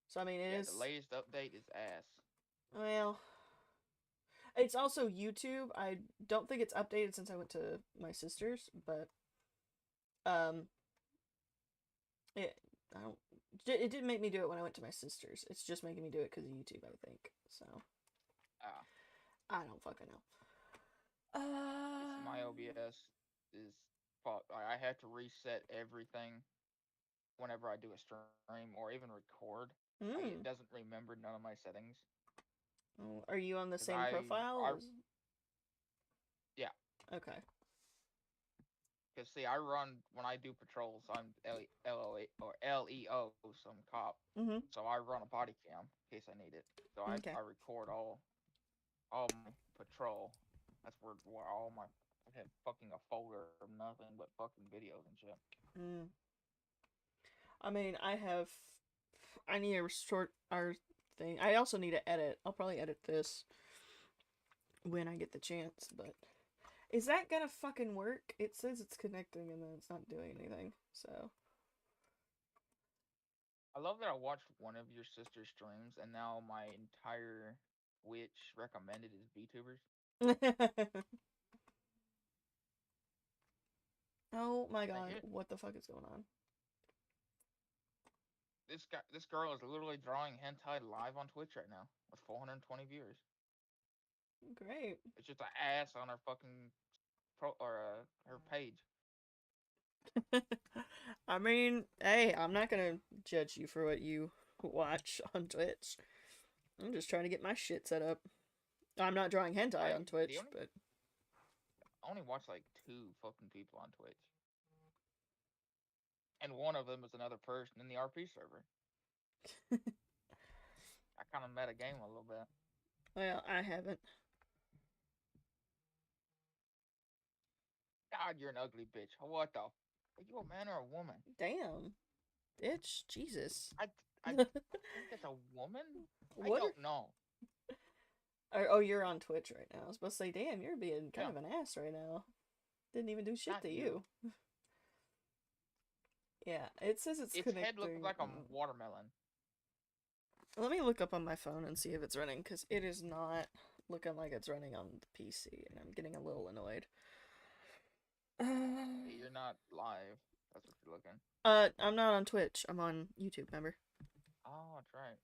So I mean, it Yeah, the is. latest update is ass. Well, it's also YouTube. I don't think it's updated since I went to my sister's, but um, it I don't. It didn't make me do it when I went to my sister's. It's just making me do it because of YouTube, I think. So Ah, I don't fucking know. it's my OBS is fuck. I have to reset everything whenever I do a stream or even record. It Hmm. doesn't remember none of my settings Oh, are you on the because same profile? I yeah. Okay. Because see, I run when I do patrols. I'm LEO, so I'm cop. Mhm. So I run a body cam in case I need it. So Okay. I record all my patrol. That's where all my I have fucking a folder of nothing but fucking videos and shit. Mm. I mean, I have. I need to sort our thing. I also need to edit. I'll probably edit this when I get the chance, but is that gonna fucking work? It says it's connecting and then it's not doing anything. So. I love that I watched one of your sister's streams and now my entire Twitch recommended is VTubers. Oh my Like god, what the fuck is going on? this girl is literally drawing hentai live on Twitch right now with 420 viewers. Great. It's just an ass on her fucking her page. I mean, hey, I'm not gonna judge you for what you watch on Twitch. I'm just trying to get my shit set up. I'm not drawing hentai I on the Twitch, only but I only watch like two fucking people on Twitch, and one of them is another person in the RP server. I kind of meta game a little bit. well, I haven't. God, you're an ugly bitch. What the? Are you a man or a woman? Damn, bitch, Jesus. I I think that's a woman. I What are? don't know. Oh, you're on Twitch right now. I was supposed to say, damn, you're being kind Yeah, of an ass right now. Didn't even do shit not to you. you. Yeah, it says it's Its head looked connecting. like a watermelon. Let me look up on my phone and see if it's running, because it is not looking like it's running on the PC, and I'm getting a little annoyed. You're not live. That's what you're looking. I'm not on Twitch. I'm on YouTube, remember? Oh, that's right.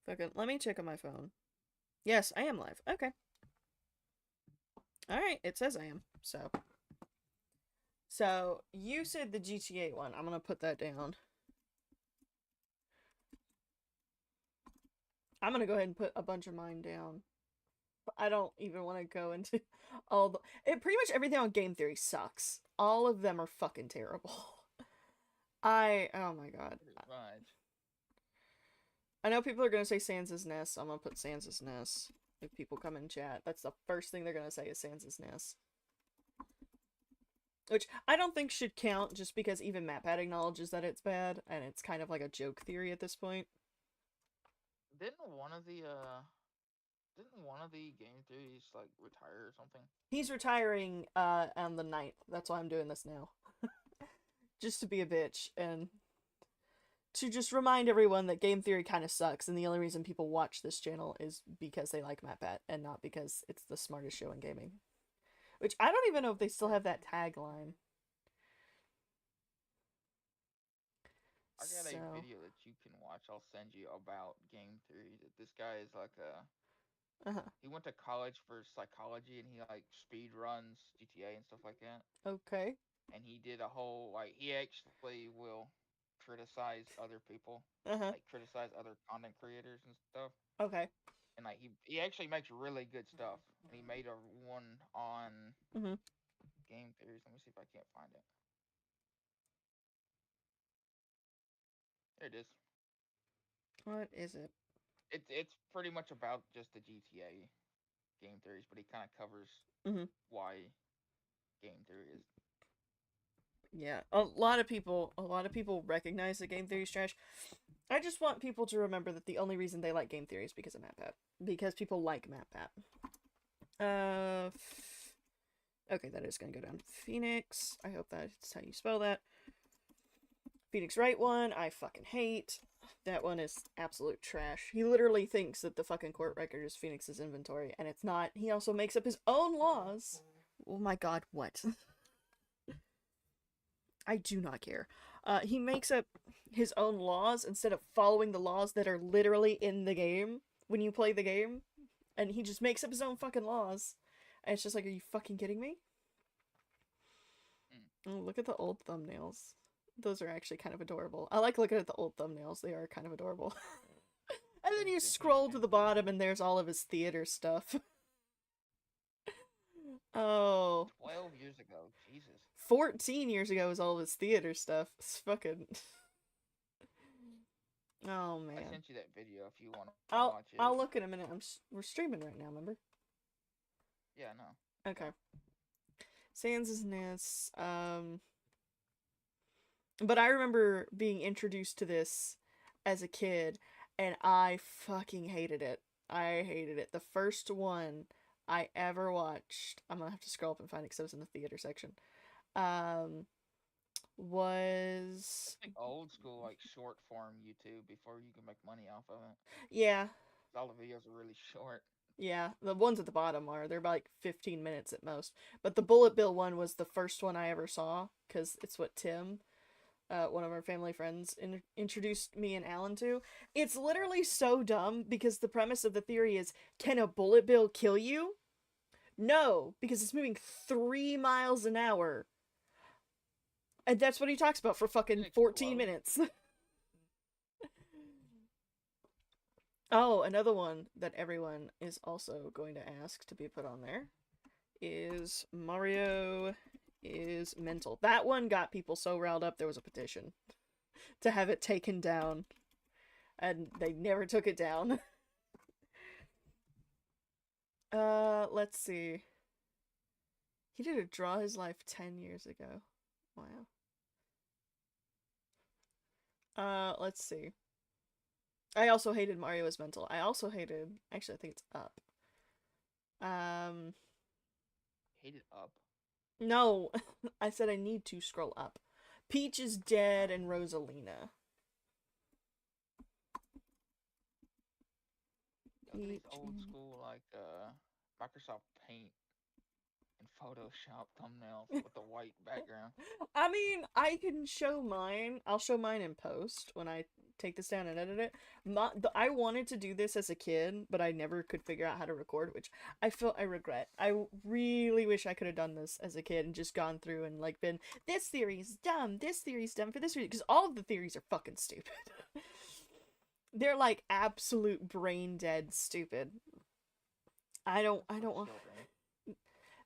Fucking, let me check on my phone. Yes, I am live. Okay. Alright, it says I am. So, you said the GTA one. I'm gonna put that down. I'm gonna go ahead and put a bunch of mine down. I don't even want to go into all the. Pretty much everything on Game Theory sucks. All of them are fucking terrible. Oh my god. Pretty much. I know people are gonna say Sans' Nest. I'm gonna put Sans' Nest. If people come in chat, that's the first thing they're gonna say is Sans' Nest. Which I don't think should count just because even MatPat acknowledges that it's bad, and it's kind of like a joke theory at this point. Didn't one of the didn't one of the game theories like retire or something? He's retiring on the 9th. That's why I'm doing this now. Just to be a bitch and to just remind everyone that game theory kind of sucks, and the only reason people watch this channel is because they like MatPat and not because it's the smartest show in gaming. Which I don't even know if they still have that tagline. I got a So, video that you can watch. I'll send you about game theory. That this guy is like a uh-huh. he went to college for psychology and he like speed runs GTA and stuff like that. Okay. And he did a whole like he actually will criticize other people, Uh-huh. like criticize other content creators and stuff. Okay. And like he actually makes really good stuff. And he made a one on Mm-hmm. game theories. Let me see if I can't find it. There it is. What is it? It's pretty much about just the GTA game theories, but he kind of covers Mm-hmm. why game theory is. Yeah. A lot of people recognize that game theory is trash. I just want people to remember that the only reason they like game theory is because of MatPat. Because people like MatPat. Uh, okay, that is gonna go down. Phoenix. I hope that's how you spell that. Phoenix Wright one, I fucking hate. That one is absolute trash. He literally thinks that the fucking court record is Phoenix's inventory, and it's not. He also makes up his own laws. Oh my god, what? I do not care. He makes up his own laws instead of following the laws that are literally in the game when you play the game. And he just makes up his own fucking laws. And it's just like, are you fucking kidding me? Oh, look at the old thumbnails. Those are actually kind of adorable. I like looking at the old thumbnails. They are kind of adorable. And then you scroll to the bottom and there's all of his theater stuff. Oh. 12 years ago. Jesus. 14 years ago was all of his theater stuff. It's fucking... Oh, man. I sent you that video if you want to watch it. I'll look in a minute. We're streaming right now, remember? Yeah, I know. Okay. Sans' Ness. But I remember being introduced to this as a kid, and I fucking hated it. I hated it. The first one I ever watched, I'm gonna have to scroll up and find it because it was in the theater section, was... Like old school, like short form YouTube before you can make money off of it. Yeah. All the videos are really short. Yeah, the ones at the bottom are. They're about like 15 minutes at most. But the Bullet Bill one was the first one I ever saw, because it's what Tim, one of our family friends, introduced me and Alan to. It's literally so dumb, because the premise of the theory is, can a bullet bill kill you? No, because it's moving 3 miles an hour. And that's what he talks about for fucking 14 minutes. Oh, another one that everyone is also going to ask to be put on there is Mario is mental. That one got people so riled up there was a petition to have it taken down. And they never took it down. Let's see. He did a Draw His Life 10 years ago. Wow. Let's see. I also hated Mario is Mental. I also hated... Actually, I think it's Up. Hated Up? No. I said I need to scroll up. Peach is Dead and Rosalina. These old school, like, Microsoft Paint and Photoshop thumbnails with the white background. I mean, I can show mine. I'll show mine in post when I take this down and edit it. I wanted to do this as a kid, but I never could figure out how to record, which I regret. I really wish I could have done this as a kid and just gone through and, like, been, this theory's dumb for this reason, because all of the theories are fucking stupid. They're, like, absolute brain dead stupid. I don't want...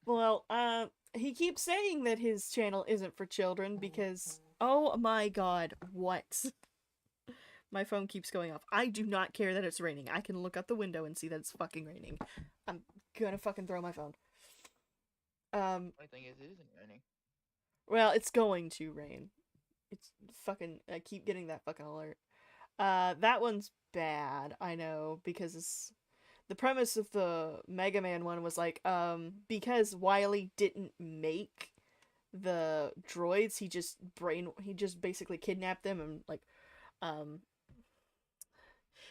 Well, he keeps saying that his channel isn't for children because... Oh my god, what? My phone keeps going off. I do not care that it's raining. I can look out the window and see that it's fucking raining. I'm gonna fucking throw my phone. Funny thing is, it isn't raining. Well, it's going to rain. It's fucking... I keep getting that fucking alert. That one's bad, I know, because it's... The premise of the Mega Man one was like, because Wily didn't make the droids, he just basically kidnapped them and, like,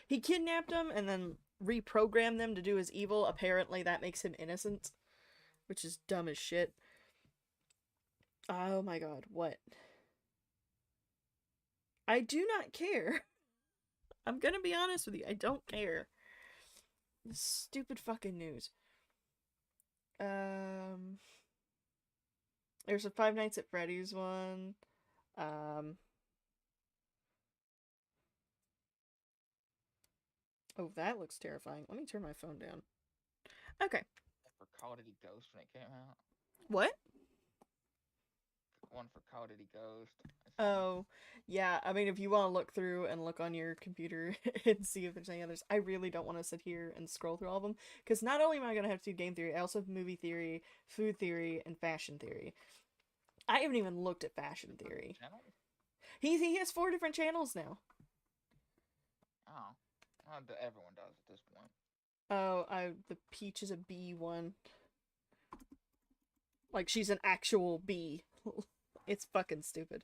he kidnapped them and then reprogrammed them to do his evil. Apparently that makes him innocent, which is dumb as shit. Oh my god, what? I do not care. I'm gonna be honest with you, I don't care. This stupid fucking news. There's a Five Nights at Freddy's one. Oh, that looks terrifying. Let me turn my phone down. Okay. For Call of Duty Ghost when it came out. What? One for Call of Duty Ghost. Oh, yeah. I mean, if you want to look through and look on your computer and see if there's any others, I really don't want to sit here and scroll through all of them. Because not only am I going to have to do game theory, I also have movie theory, food theory, and fashion theory. I haven't even looked at fashion theory. He has 4 different channels now. Oh. Well, everyone does at this point. Oh, the Peach is a bee one. Like, she's an actual bee. It's fucking stupid.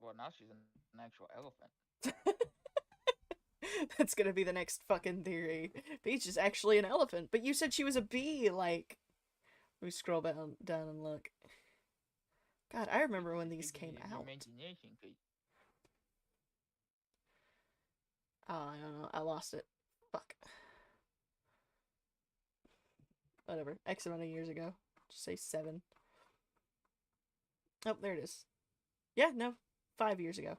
Well, now she's an actual elephant. That's gonna be the next fucking theory. Peach is actually an elephant, but you said she was a bee. Like, we scroll down and look. God, I remember when these came out. Imagination, Pete. Oh, I don't know. I lost it. Fuck. Whatever. X amount of years ago. Just say 7. Oh, there it is. Yeah, no. 5 years ago.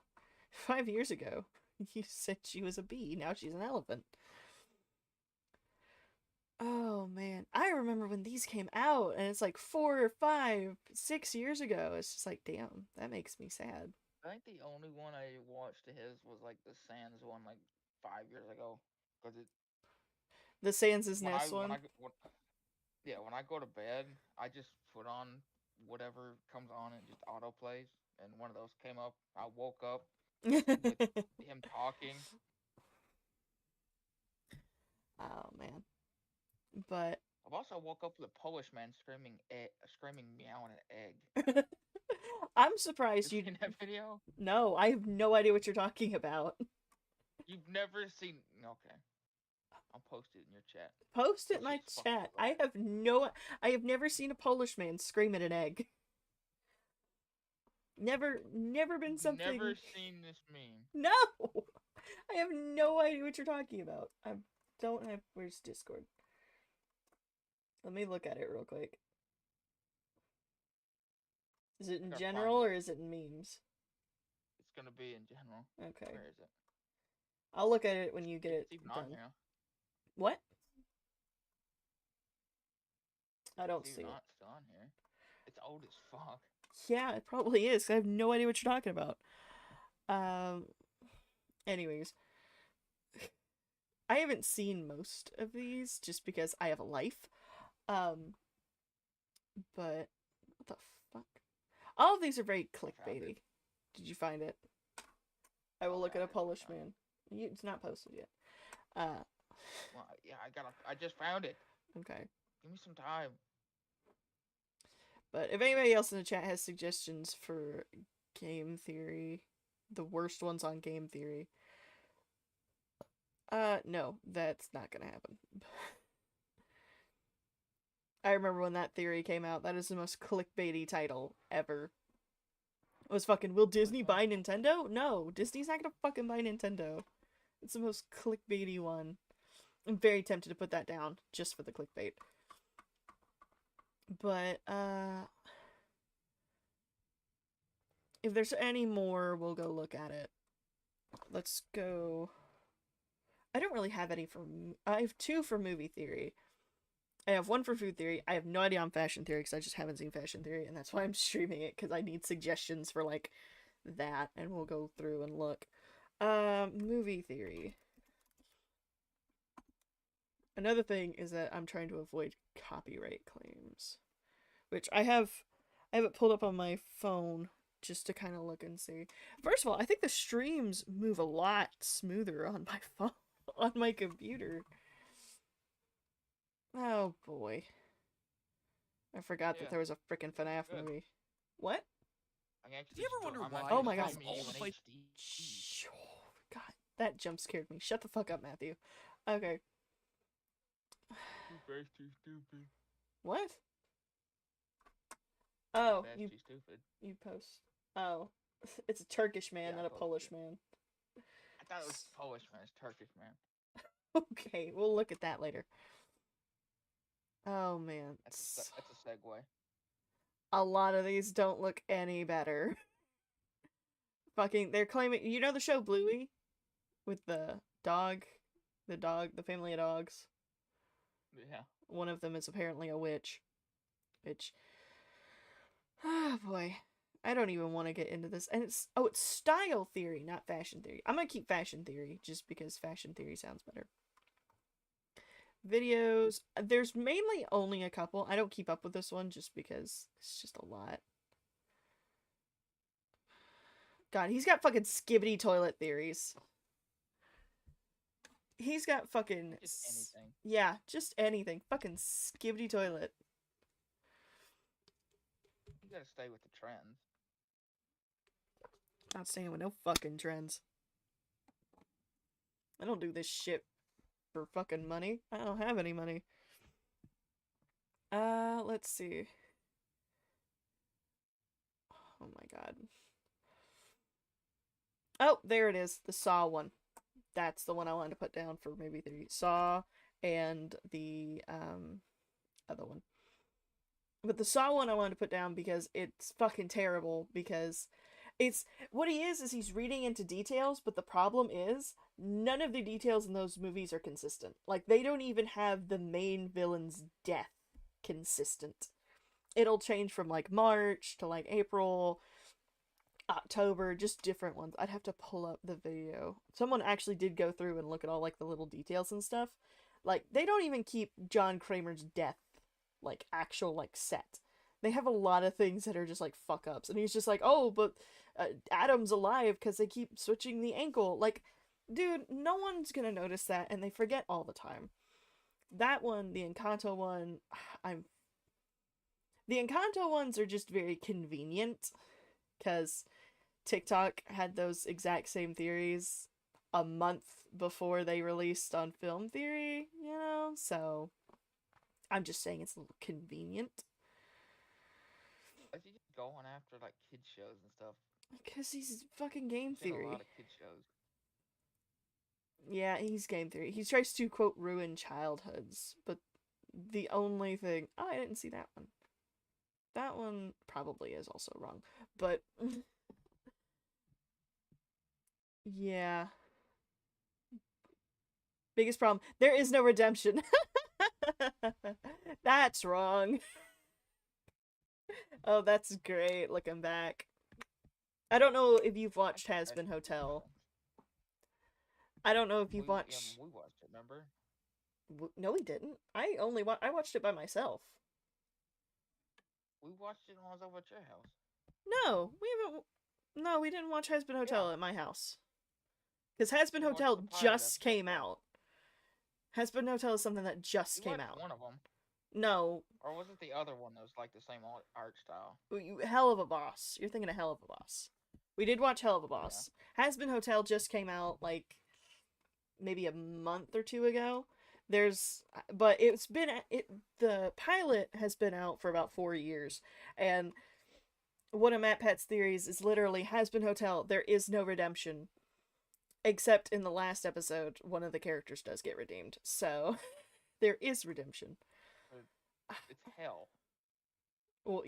5 years ago. You said she was a bee. Now she's an elephant. Oh, man. I remember when these came out, and it's like 4 or 5, 6 years ago. It's just like, damn, that makes me sad. I think the only one I watched of his was like the Sans one, like 5 years ago. Cause it The Sans' when Nest one? when I go to bed, I just put on whatever comes on and just auto plays. And one of those came up. I woke up with him talking. Oh, man. But I've also woke up with a Polish man screaming meow at an egg. I'm surprised You you seen that video? No, I have no idea what you're talking about. You've never seen? Okay, I'll post it in your chat. Post it in That my shit's fucking chat. hilarious. I have never seen a Polish man scream at an egg. Never been something. Never seen this meme. No! I have no idea what you're talking about. I don't have. Where's Discord? Let me look at it real quick. Is it in Gotta general find or is it in memes? It's gonna be in general. Okay. Where is it? I'll look at it when you get it It's even on done. here. What? I don't It's see even it. on, still on here. It's old as fuck. Yeah, it probably is. 'Cause I have no idea what you're talking about. Anyways. I haven't seen most of these just because I have a life. But what the fuck? All of these are very clickbaity. Did you find it? I will look at a Polish man. It's not posted yet. Well, yeah, I just found it. Okay. Give me some time. But if anybody else in the chat has suggestions for game theory, the worst ones on game theory, no, that's not gonna happen. I remember when that theory came out. That is the most clickbaity title ever. It was fucking, will Disney buy Nintendo? No, Disney's not gonna fucking buy Nintendo. It's the most clickbaity one. I'm very tempted to put that down just for the clickbait. But, if there's any more, we'll go look at it. Let's go. I don't really have any for. I have 2 for movie theory. I have 1 for food theory. I have no idea on fashion theory because I just haven't seen fashion theory, and that's why I'm streaming it because I need suggestions for like that, and we'll go through and look. Movie theory. Another thing is that I'm trying to avoid copyright claims, which I have it pulled up on my phone just to kind of look and see. First of all, I think the streams move a lot smoother on my phone, on my computer. Oh boy. I forgot that there was a freaking FNAF movie. What? Do you ever wonder why Oh my god. all the fight- God, that jump scared me. Shut the fuck up, Matthew. Okay. Too stupid. What? Oh, That's you too stupid. post. Oh. It's a Turkish man, Yeah, I not a posted Polish it. man. I thought it was Polish man. It's Turkish man. Okay, we'll look at that later. Oh man. That's a segue. A lot of these don't look any better. Fucking, they're claiming, you know the show Bluey? With the dog, the family of dogs? Yeah. One of them is apparently a witch. Which, oh boy. I don't even want to get into this. And it's style theory, not fashion theory. I'm gonna keep fashion theory, just because fashion theory sounds better. Videos. There's mainly only a couple. I don't keep up with this one just because it's just a lot. God, he's got fucking skibbity toilet theories. He's got fucking... Just anything. Yeah, just anything. Fucking skibbity toilet. You gotta stay with the trends. Not staying with no fucking trends. I don't do this shit for fucking money. I don't have any money. Let's see. Oh my god. Oh, there it is. The Saw one. That's the one I wanted to put down for maybe the Saw and the other one. But the Saw one I wanted to put down because it's fucking terrible, because it's what he is he's reading into details, but the problem is none of the details in those movies are consistent. Like, they don't even have the main villain's death consistent. It'll change from like March to like April, October, just different ones. I'd have to pull up the video. Someone actually did go through and look at all like the little details and stuff. Like, they don't even keep John Kramer's death like actual like set. They have a lot of things that are just like fuck ups, and he's just like, oh, but Adam's alive because they keep switching the ankle. Like, dude, no one's gonna notice that, and they forget all the time. That one, the Encanto one, the Encanto ones are just very convenient because TikTok had those exact same theories a month before they released on Film Theory, you know? So I'm just saying it's a little convenient. Is he just going after like kid shows and stuff? Because he's fucking Game I've seen Theory. a lot of kid shows. Yeah, he's Game Theory. He tries to, quote, ruin childhoods, but the only thing... Oh, I didn't see that one. That one probably is also wrong, but... yeah. Biggest problem, there is no redemption. That's wrong. Oh, that's great, looking back. I don't know if you've watched Hazbin Hotel. I don't know if you've watched... Yeah, we watched it, remember? No, we didn't. I watched it by myself. We watched it when I was over at your house. No, we haven't... No, we didn't watch Hazbin Hotel at my house. Because Hazbin Hotel just came out. Hazbin Hotel is something that just came out. One of them. No. Or was it the other one that was like the same art style? Hell of a Boss. You're thinking of Hell of a Boss. We did watch Hell of a Boss. Yeah. Hazbin Hotel just came out like maybe a month or two ago. But the pilot has been out for about 4 years, and one of Matt Pet's theories is literally Hazbin Hotel, there is no redemption. Except in the last episode, one of the characters does get redeemed. So, there is redemption. It's hell. Well,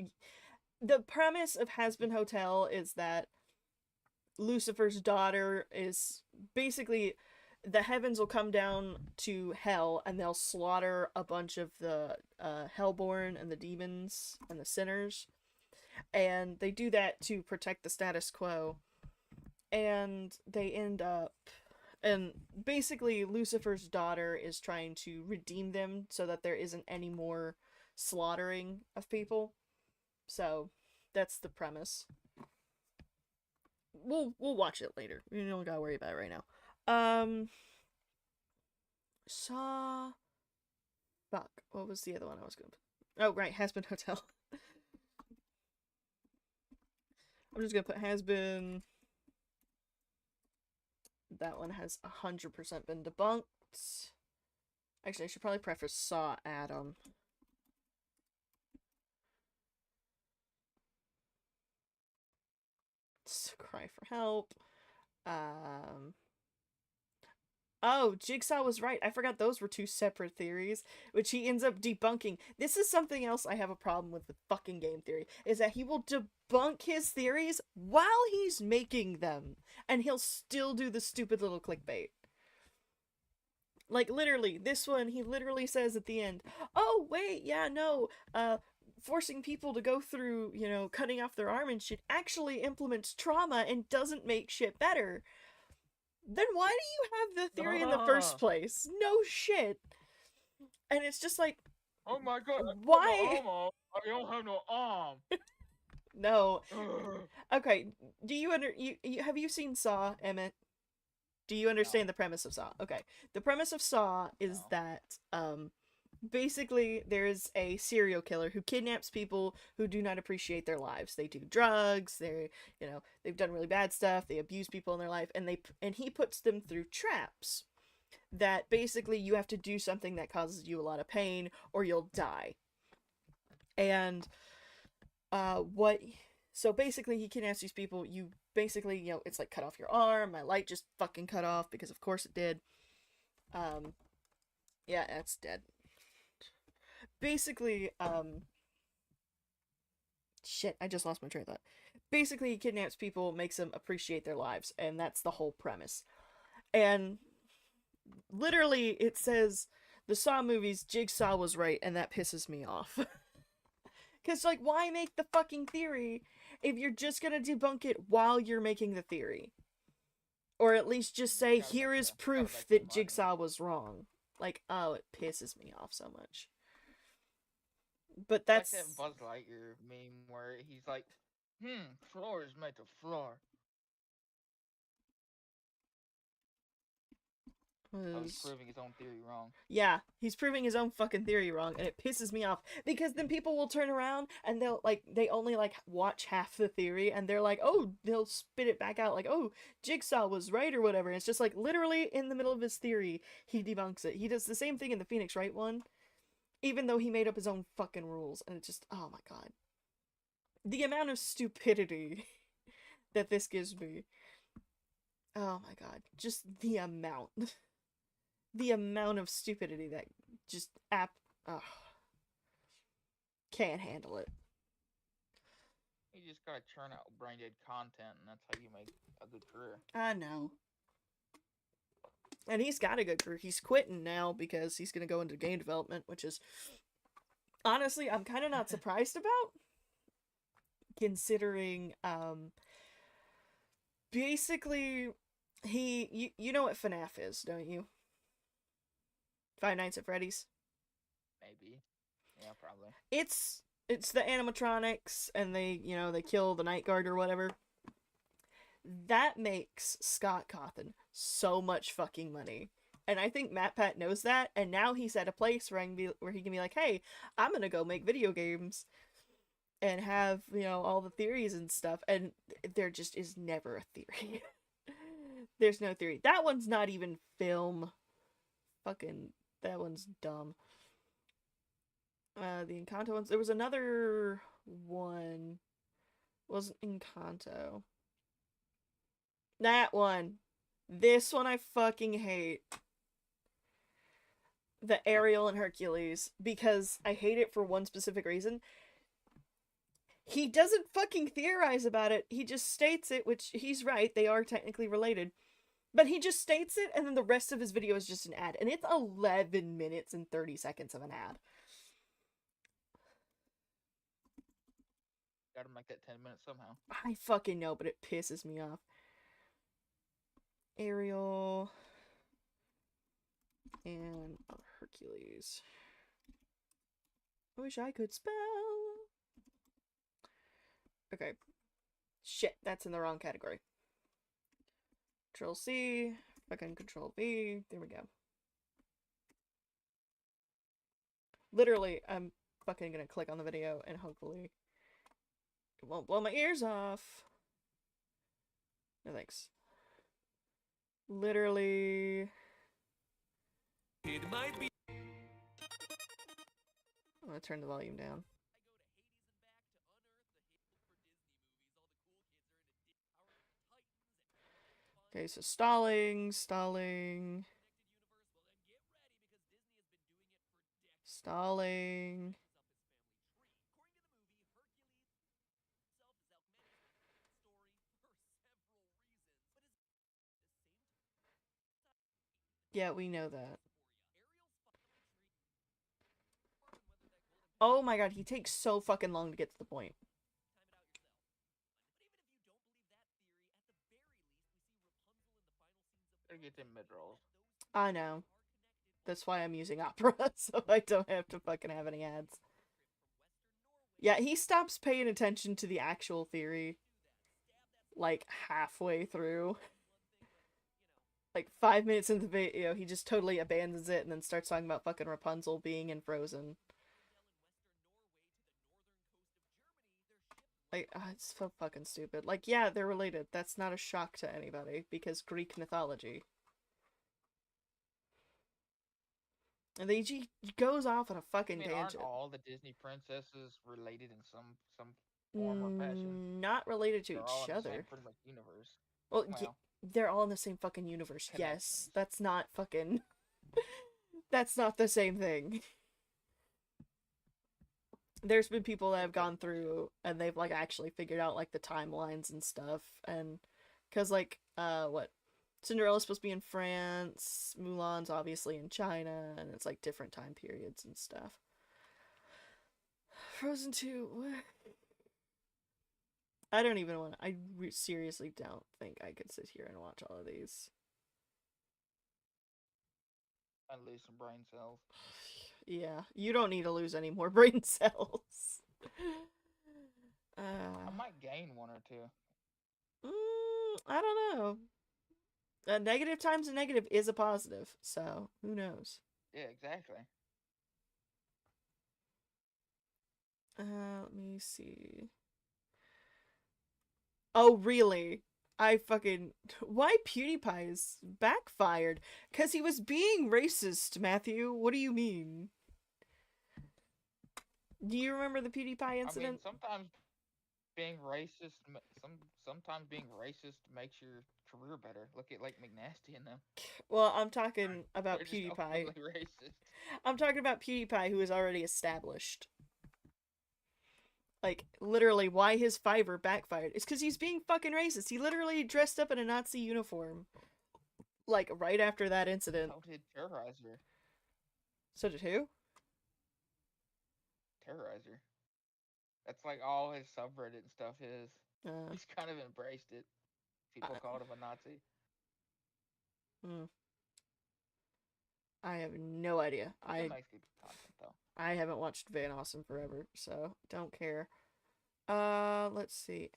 the premise of Hazbin Hotel is that Lucifer's daughter is basically... The heavens will come down to hell, and they'll slaughter a bunch of the Hellborn and the demons and the sinners. And they do that to protect the status quo. And they end up... And basically, Lucifer's daughter is trying to redeem them so that there isn't any more slaughtering of people. So, that's the premise. We'll watch it later. You don't gotta worry about it right now. Saw... Fuck, what was the other one I was gonna put? Oh, right, Hazbin Hotel. I'm just gonna put Hazbin. That one has 100% been debunked. Actually, I should probably preface Saw Adam. It's a cry for help. Oh, Jigsaw was right. I forgot those were two separate theories, which he ends up debunking. This is something else I have a problem with fucking Game Theory, is that he will debunk his theories while he's making them, and he'll still do the stupid little clickbait. Like, literally, this one, he literally says at the end, oh, wait, yeah, no, forcing people to go through, you know, cutting off their arm and shit actually implements trauma and doesn't make shit better. Then why do you have the theory in the first place? No shit. And it's just like, oh my god, why? I don't have no arm. No. Okay, do you have you seen Saw, Emmett? Do you understand the premise of Saw? Okay. The premise of Saw is that basically there's a serial killer who kidnaps people who do not appreciate their lives. They do drugs, they've done really bad stuff, they abuse people in their life, and he puts them through traps that basically you have to do something that causes you a lot of pain or you'll die. And what so basically he kidnaps these people. You basically, it's like cut off your arm. My light just fucking cut off because of course it did. Yeah, that's dead. Basically, shit, I just lost my train of thought. Basically, he kidnaps people, makes them appreciate their lives, and that's the whole premise. And literally, it says the Saw movies, Jigsaw was right, and that pisses me off. Because, like, why make the fucking theory if you're just gonna debunk it while you're making the theory? Or at least just say, here is proof that Jigsaw was wrong. Like, oh, it pisses me off so much. But that's like that Buzz Lightyear meme where he's like, floor is made of floor. He's proving his own theory wrong. Yeah, he's proving his own fucking theory wrong, and it pisses me off because then people will turn around and they only watch half the theory and they're like, oh, they'll spit it back out like, oh, Jigsaw was right or whatever. And it's just like literally in the middle of his theory, he debunks it. He does the same thing in the Phoenix Wright one, even though he made up his own fucking rules, and it's just, oh my god, the amount of stupidity that this gives me. Oh my god, just the amount. The amount of stupidity that just can't handle it. You just gotta churn out brain dead content, and that's how you make a good career. I know. And he's got a good career. He's quitting now because he's gonna go into game development, which is honestly I'm kind of not surprised about, considering basically you know what FNAF is, don't you? Five Nights at Freddy's? Maybe. Yeah, probably. It's the animatronics, and they kill the night guard or whatever. That makes Scott Cawthon so much fucking money. And I think MatPat knows that, and now he's at a place where he can be like, hey, I'm gonna go make video games and have, all the theories and stuff, and there just is never a theory. There's no theory. That one's not even film. Fucking that one's dumb. The Encanto ones. There was another one. Wasn't Encanto. That one. This one I fucking hate. The Ariel and Hercules. Because I hate it for one specific reason. He doesn't fucking theorize about it. He just states it, which he's right. They are technically related. But he just states it, and then the rest of his video is just an ad. And it's 11 minutes and 30 seconds of an ad. Gotta make that 10 minutes somehow. I fucking know, but it pisses me off. Ariel. And Hercules. I wish I could spell. Okay. Shit, that's in the wrong category. Control C, fucking Control V, there we go. Literally, I'm fucking gonna click on the video and hopefully it won't blow my ears off. No thanks. Literally. It might be. I'm gonna turn the volume down. Okay, so stalling. Yeah, we know that. Oh my god, he takes so fucking long to get to the point. Get them mid-rolls. I know. That's why I'm using Opera, so I don't have to fucking have any ads. Yeah, he stops paying attention to the actual theory, like, halfway through. Like 5 minutes into the video, he just totally abandons it and then starts talking about fucking Rapunzel being in Frozen. Like, it's so fucking stupid. Like, yeah, they're related. That's not a shock to anybody because Greek mythology. And then he goes off on a I fucking mean, aren't tangent. all the Disney princesses related in some form or fashion? Not related to They're all each in the same other. pretty much universe. Well, Well, they're all in the same fucking universe. Yes, connections. that's not fucking. That's not the same thing. There's been people that have gone through and they've like actually figured out like the timelines and stuff, and because like what Cinderella's supposed to be in France, Mulan's obviously in China, and it's like different time periods and stuff. Frozen 2, what? I don't even want. I seriously don't think I could sit here and watch all of these. I lose some brain cells. Yeah, you don't need to lose any more brain cells. I might gain one or two. I don't know. A negative times a negative is a positive, so who knows? Yeah, exactly. Let me see. Oh, really? I fucking... Why PewDiePie is backfired? Because he was being racist, Matthew. What do you mean? Do you remember the PewDiePie incident? I mean, sometimes being racist, sometimes being racist makes your career better. Look at like McNasty and them. Well, I'm talking about They're just PewDiePie. openly racist. I'm talking about PewDiePie, who is already established. Like, literally, why his Fiverr backfired is because he's being fucking racist. He literally dressed up in a Nazi uniform. Like, right after that incident. So did Terrorizer. So did who? Terrorizer. That's like all his subreddit and stuff is. He's kind of embraced it. People called him a Nazi. I have no idea. He makes good content though. I haven't watched Van Awesome forever, so don't care. Let's see.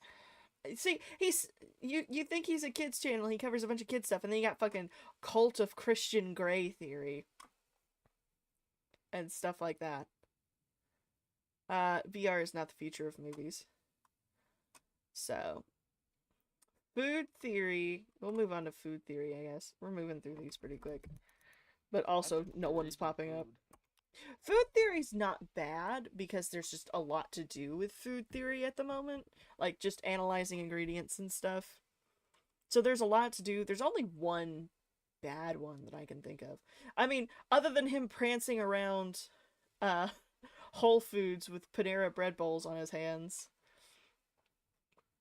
See, he's you think he's a kids channel, he covers a bunch of kids stuff, and then you got fucking Cult of Christian Grey theory. And stuff like that. VR is not the future of movies. So food theory. We'll move on to food theory, I guess. We're moving through these pretty quick. But also no one's popping up. Food theory's not bad because there's just a lot to do with food theory at the moment. Like, just analyzing ingredients and stuff. So there's a lot to do. There's only one bad one that I can think of. I mean, other than him prancing around Whole Foods with Panera bread bowls on his hands.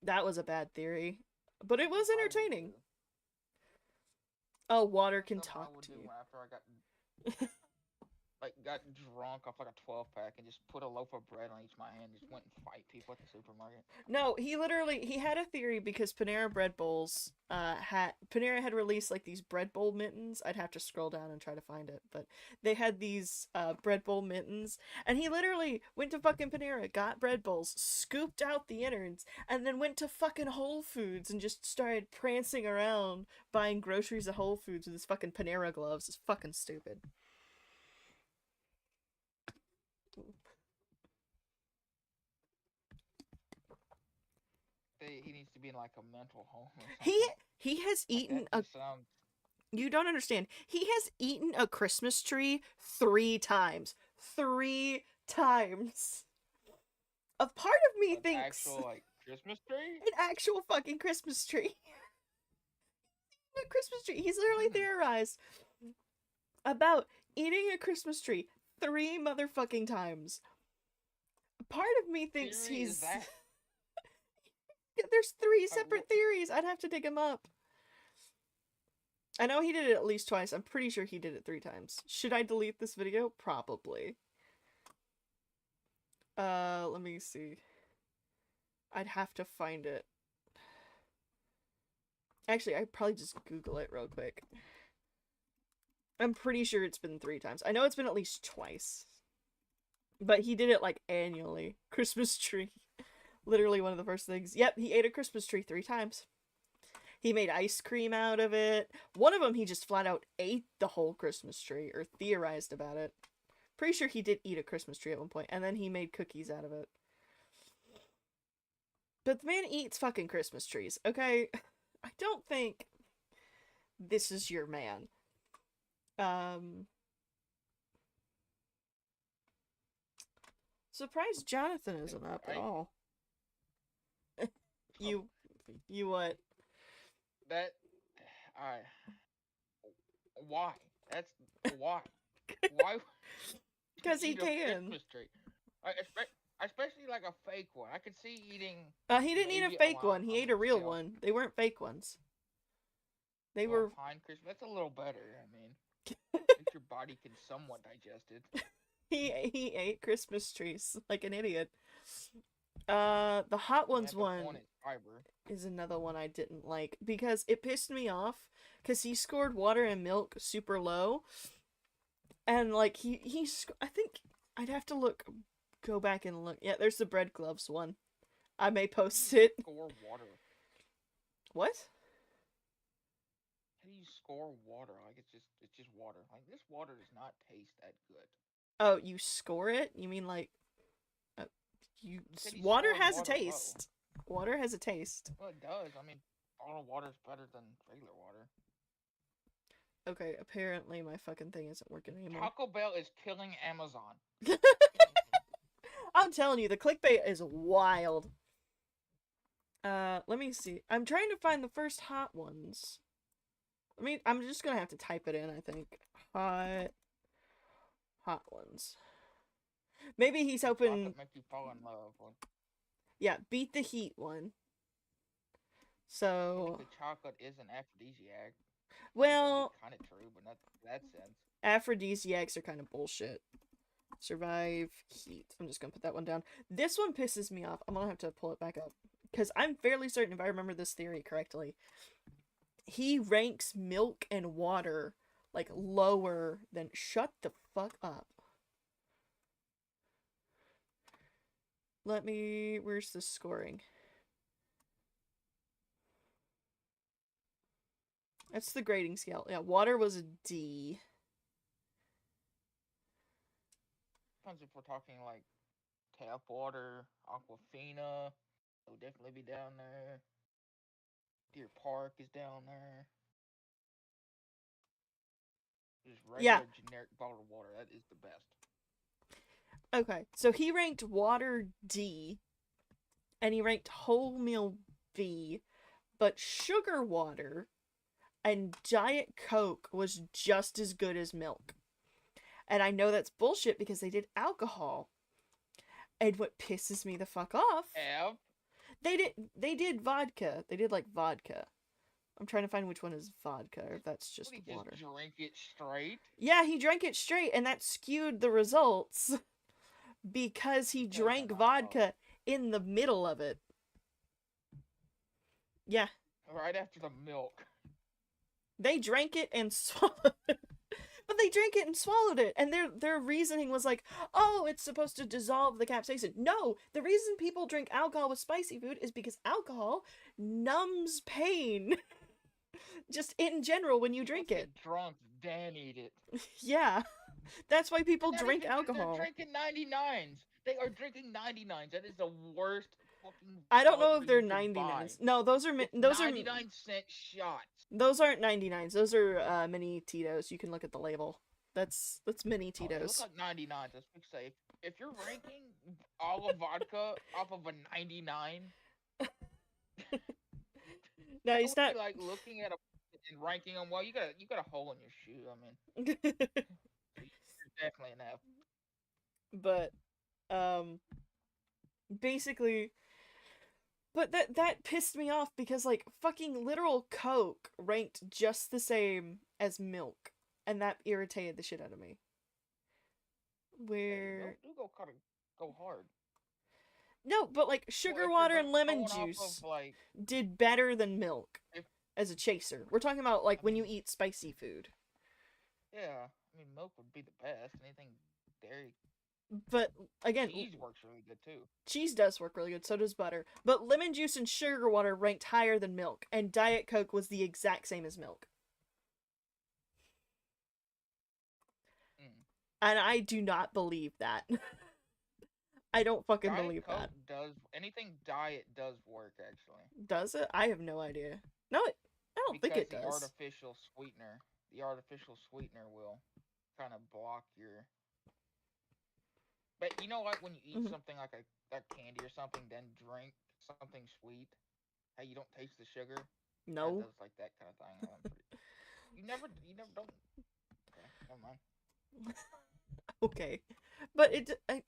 That was a bad theory. But it was entertaining. Oh, water can talk to you. After I got drunk off like a 12-pack and just put a loaf of bread on each of my hand and just went and fight people at the supermarket. No, he had a theory because Panera bread bowls Panera had released like these bread bowl mittens. I'd have to scroll down and try to find it, but they had these bread bowl mittens, and he literally went to fucking Panera, got bread bowls, scooped out the innards, and then went to fucking Whole Foods and just started prancing around buying groceries at Whole Foods with his fucking Panera gloves. It's fucking stupid. He needs to be in like a mental home. He has eaten a. You don't understand. He has eaten a Christmas tree 3 times. 3 times. A part of me thinks actual like Christmas tree. An actual fucking Christmas tree. A Christmas tree. He's literally theorized about eating a Christmas tree 3 motherfucking times. Part of me thinks he's. There's 3 separate theories. I'd have to dig him up. I know he did it at least twice. I'm pretty sure he did it 3 times. Should I delete this video? Probably. Let me see. I'd have to find it. Actually, I'd probably just Google it real quick. I'm pretty sure it's been 3 times. I know it's been at least twice. But he did it like annually. Christmas tree. Literally one of the first things. Yep, he ate a Christmas tree 3 times. He made ice cream out of it. One of them, he just flat out ate the whole Christmas tree, or theorized about it. Pretty sure he did eat a Christmas tree at one point, and then he made cookies out of it. But the man eats fucking Christmas trees, okay? I don't think this is your man. Surprised Jonathan isn't up at all. You what? That, I. Why? That's why. Why? Because he eat a can. Christmas tree? Especially like a fake one. I could see eating. He didn't eat a maybe fake well, one. He on ate a real sale. one. They weren't fake ones. They Well, were. pine Christmas. That's a little better. I mean, at least your body can somewhat digest it. He ate Christmas trees like an idiot. The Hot Ones At the point, one it's fiber. is another one I didn't like because it pissed me off because he scored water and milk super low, and like I think I'd have to go back and look. Yeah, there's the bread gloves one. I may post it. Score water. What? How do you score water? Like it's just water. Like this water does not taste that good. Oh, you score it? You mean like said he water scored has a water low. taste. Water has a taste. Well, it does. I mean, bottled water is better than regular water. Okay, apparently my fucking thing isn't working anymore. Taco Bell is killing Amazon. I'm telling you, the clickbait is wild. Let me see. I'm trying to find the first hot ones. I'm just gonna have to type it in, I think. Hot ones. Maybe he's hoping. Chocolate make you fall in love. Well, Yeah, beat the heat one. So. the chocolate is an aphrodisiac. Well. Kind of true, but not in that sense. Aphrodisiacs are kind of bullshit. Survive heat. I'm just gonna put that one down. This one pisses me off. I'm gonna have to pull it back up. Because I'm fairly certain, if I remember this theory correctly, he ranks milk and water, like, lower than... Shut the fuck up. Where's the scoring? That's the grading scale. Yeah, water was a D. Depends if we're talking like tap water, Aquafina, it'll definitely be down there. Deer Park is down there. Just regular generic bottled water, that is the best. Okay, so he ranked water D, and he ranked wholemeal B, but sugar water and Diet Coke was just as good as milk. And I know that's bullshit because they did alcohol. And what pisses me the fuck off... They did vodka. They did, like, vodka. I'm trying to find which one is vodka, or if that's just water. Just drink it straight? Yeah, he drank it straight, and that skewed the results. Because he drank vodka in the middle of it. Yeah. Right after the milk. They drank it and swallowed it. But they drank it and swallowed it. And their reasoning was like, oh, it's supposed to dissolve the capsaicin. No, the reason people drink alcohol with spicy food is because alcohol numbs pain. Just in general when you drink it. Drunk, then eat it. Yeah. That's why people drink alcohol. They're drinking 99s. They are drinking 99s. That is the worst fucking... I don't know if they're 99s. No, those are 99-cent shots. Those aren't 99s. Those are mini Tito's. You can look at the label. That's mini Tito's. They look like 99s. Let's be safe. If you're ranking all of vodka off of a 99, no, he's not like looking at and ranking them. Well, you got a hole in your shoe. I mean, you're definitely an F. But basically, but that pissed me off because like fucking literal Coke ranked just the same as milk, and that irritated the shit out of me. Where go hard. No, but like sugar water and lemon juice did better than milk as a chaser. We're talking about like when you eat spicy food. Yeah, I mean milk would be the best. Anything dairy But again, Cheese works really good too. cheese does work really good, so does butter. But lemon juice and sugar water ranked higher than milk, and Diet Coke was the exact same as milk. Mm. And I do not believe that. I don't fucking Diet believe Coke that. does anything diet does work actually. Does it? I have no idea. No, I don't think Because it does. the artificial sweetener will kind of block your. But you know what? When you eat Mhm. something like a candy or something, then drink something sweet, how you don't taste the sugar. That No. does like that kind of thing. You never don't. Okay, never mind. Okay. But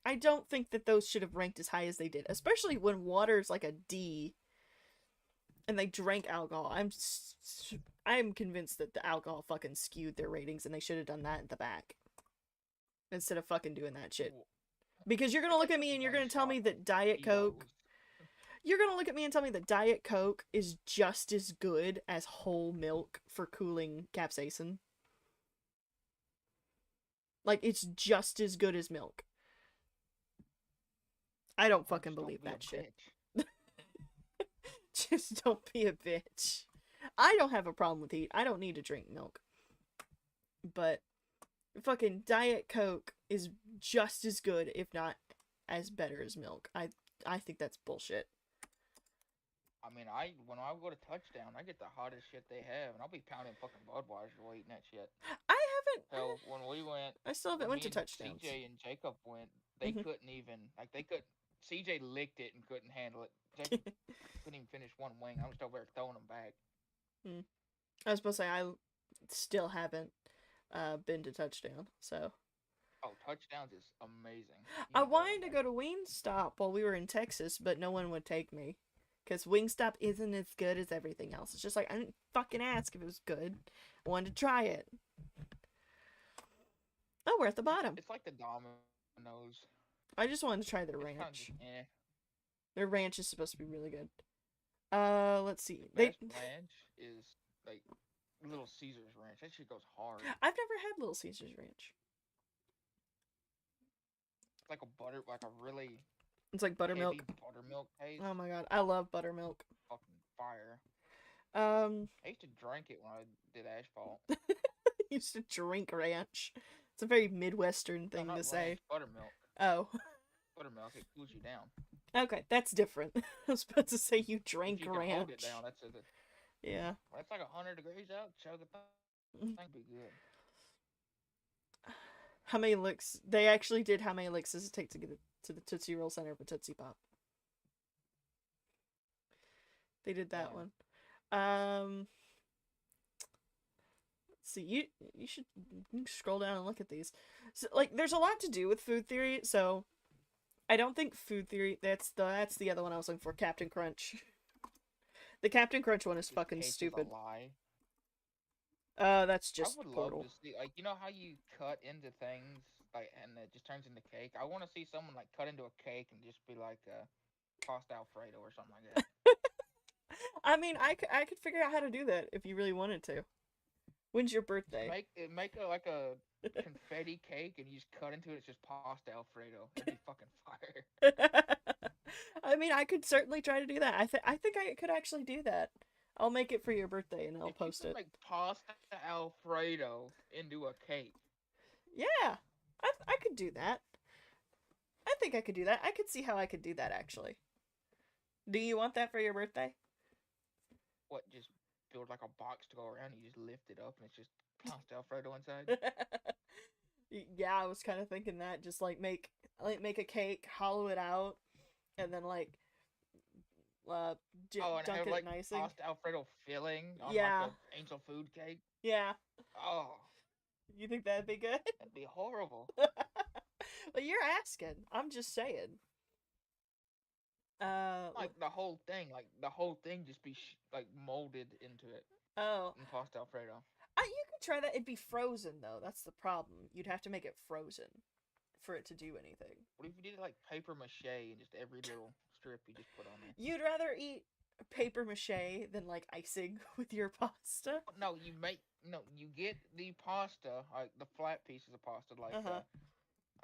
I don't think that those should have ranked as high as they did, especially when water's like a D and they drank alcohol. I'm convinced that the alcohol fucking skewed their ratings and they should have done that in the back instead of fucking doing that shit. Because you're gonna look at me and you're gonna tell me that Diet Coke. You're gonna look at me and tell me that Diet Coke is just as good as whole milk for cooling capsaicin. Like, it's just as good as milk. I don't fucking believe that shit. Just don't be a bitch. I don't have a problem with heat. I don't need to drink milk. But fucking Diet Coke is just as good, if not as better as milk. I think that's bullshit. I mean, when I go to Touchdown, I get the hottest shit they have, and I'll be pounding fucking Budweiser while eating that shit. I haven't. Hell, when we went, I still haven't when went to me and Touchdowns. CJ and Jacob went, they Mhm. couldn't even they couldn't. CJ licked it and couldn't handle it. Jacob couldn't even finish one wing. I was over there throwing them back. I was supposed to say I still haven't been to Touchdown, so. Oh, Touchdowns is amazing. I wanted to go to Wingstop while we were in Texas, but no one would take me. Because Wingstop isn't as good as everything else. It's just like, I didn't fucking ask if it was good. I wanted to try it. Oh, we're at the bottom. It's like the Domino's. I just wanted to try their It's kinda ranch. just, eh. Their ranch is supposed to be really good. Let's see. The best ranch is like Little Caesar's ranch. That shit goes hard. I've never had Little Caesar's ranch. It's like a really It's like buttermilk. heavy buttermilk taste. Oh my god, I love buttermilk. Fucking fire. I I used to drink it when I did asphalt. used to drink ranch. It's a very Midwestern thing No, to not say. ranch, buttermilk. Oh. Buttermilk, it cools you down. Okay, that's different. I was about to say you drank If you can ranch. hold it down, that's it. Yeah. When it's like 100 degrees out, chug it thing be good. How many licks? They actually did how many licks does it take to get to the Tootsie Roll Center of a Tootsie Pop. They did that Yeah. one. Let's see. You should scroll down and look at these. So, like, there's a lot to do with food theory, so I don't think food theory. That's the other one I was looking for. Captain Crunch. The Captain Crunch one is fucking Cake is a stupid. lie. that's just I would Portal. love to see, like, you know how you cut into things, like, and it just turns into cake. I want to see someone like cut into a cake and just be like tossed Alfredo or something like that. I mean, I could figure out how to do that if you really wanted to. When's your birthday? Make like a confetti cake and you just cut into it. It's just pasta Alfredo. That'd be fucking fire. I mean, I could certainly try to do that. I think I could actually do that. I'll make it for your birthday and I'll If post you it. could make pasta Alfredo into a cake. Yeah, I could do that. I think I could do that. I could see how I could do that actually. Do you want that for your birthday? What, just build like a box to go around and you just lift it up and it's just pasta Alfredo inside? Yeah, I was kind of thinking that. Just like make a cake, hollow it out, and then like and dunk have it like in icing. pasta Alfredo filling on Yeah. like the angel food cake. Yeah. Oh, You think that'd be good? that'd be horrible. Well, you're asking. I'm just saying. Like the whole thing just be like molded into it Oh, in pasta Alfredo. you could try that. It'd be frozen though. That's the problem. You'd have to make it frozen for it to do anything. What if you did it like paper mache and just every little strip you just put on there? You'd rather eat paper mache than like icing with your pasta. No, you get the pasta, like the flat pieces of pasta, like Uh-huh.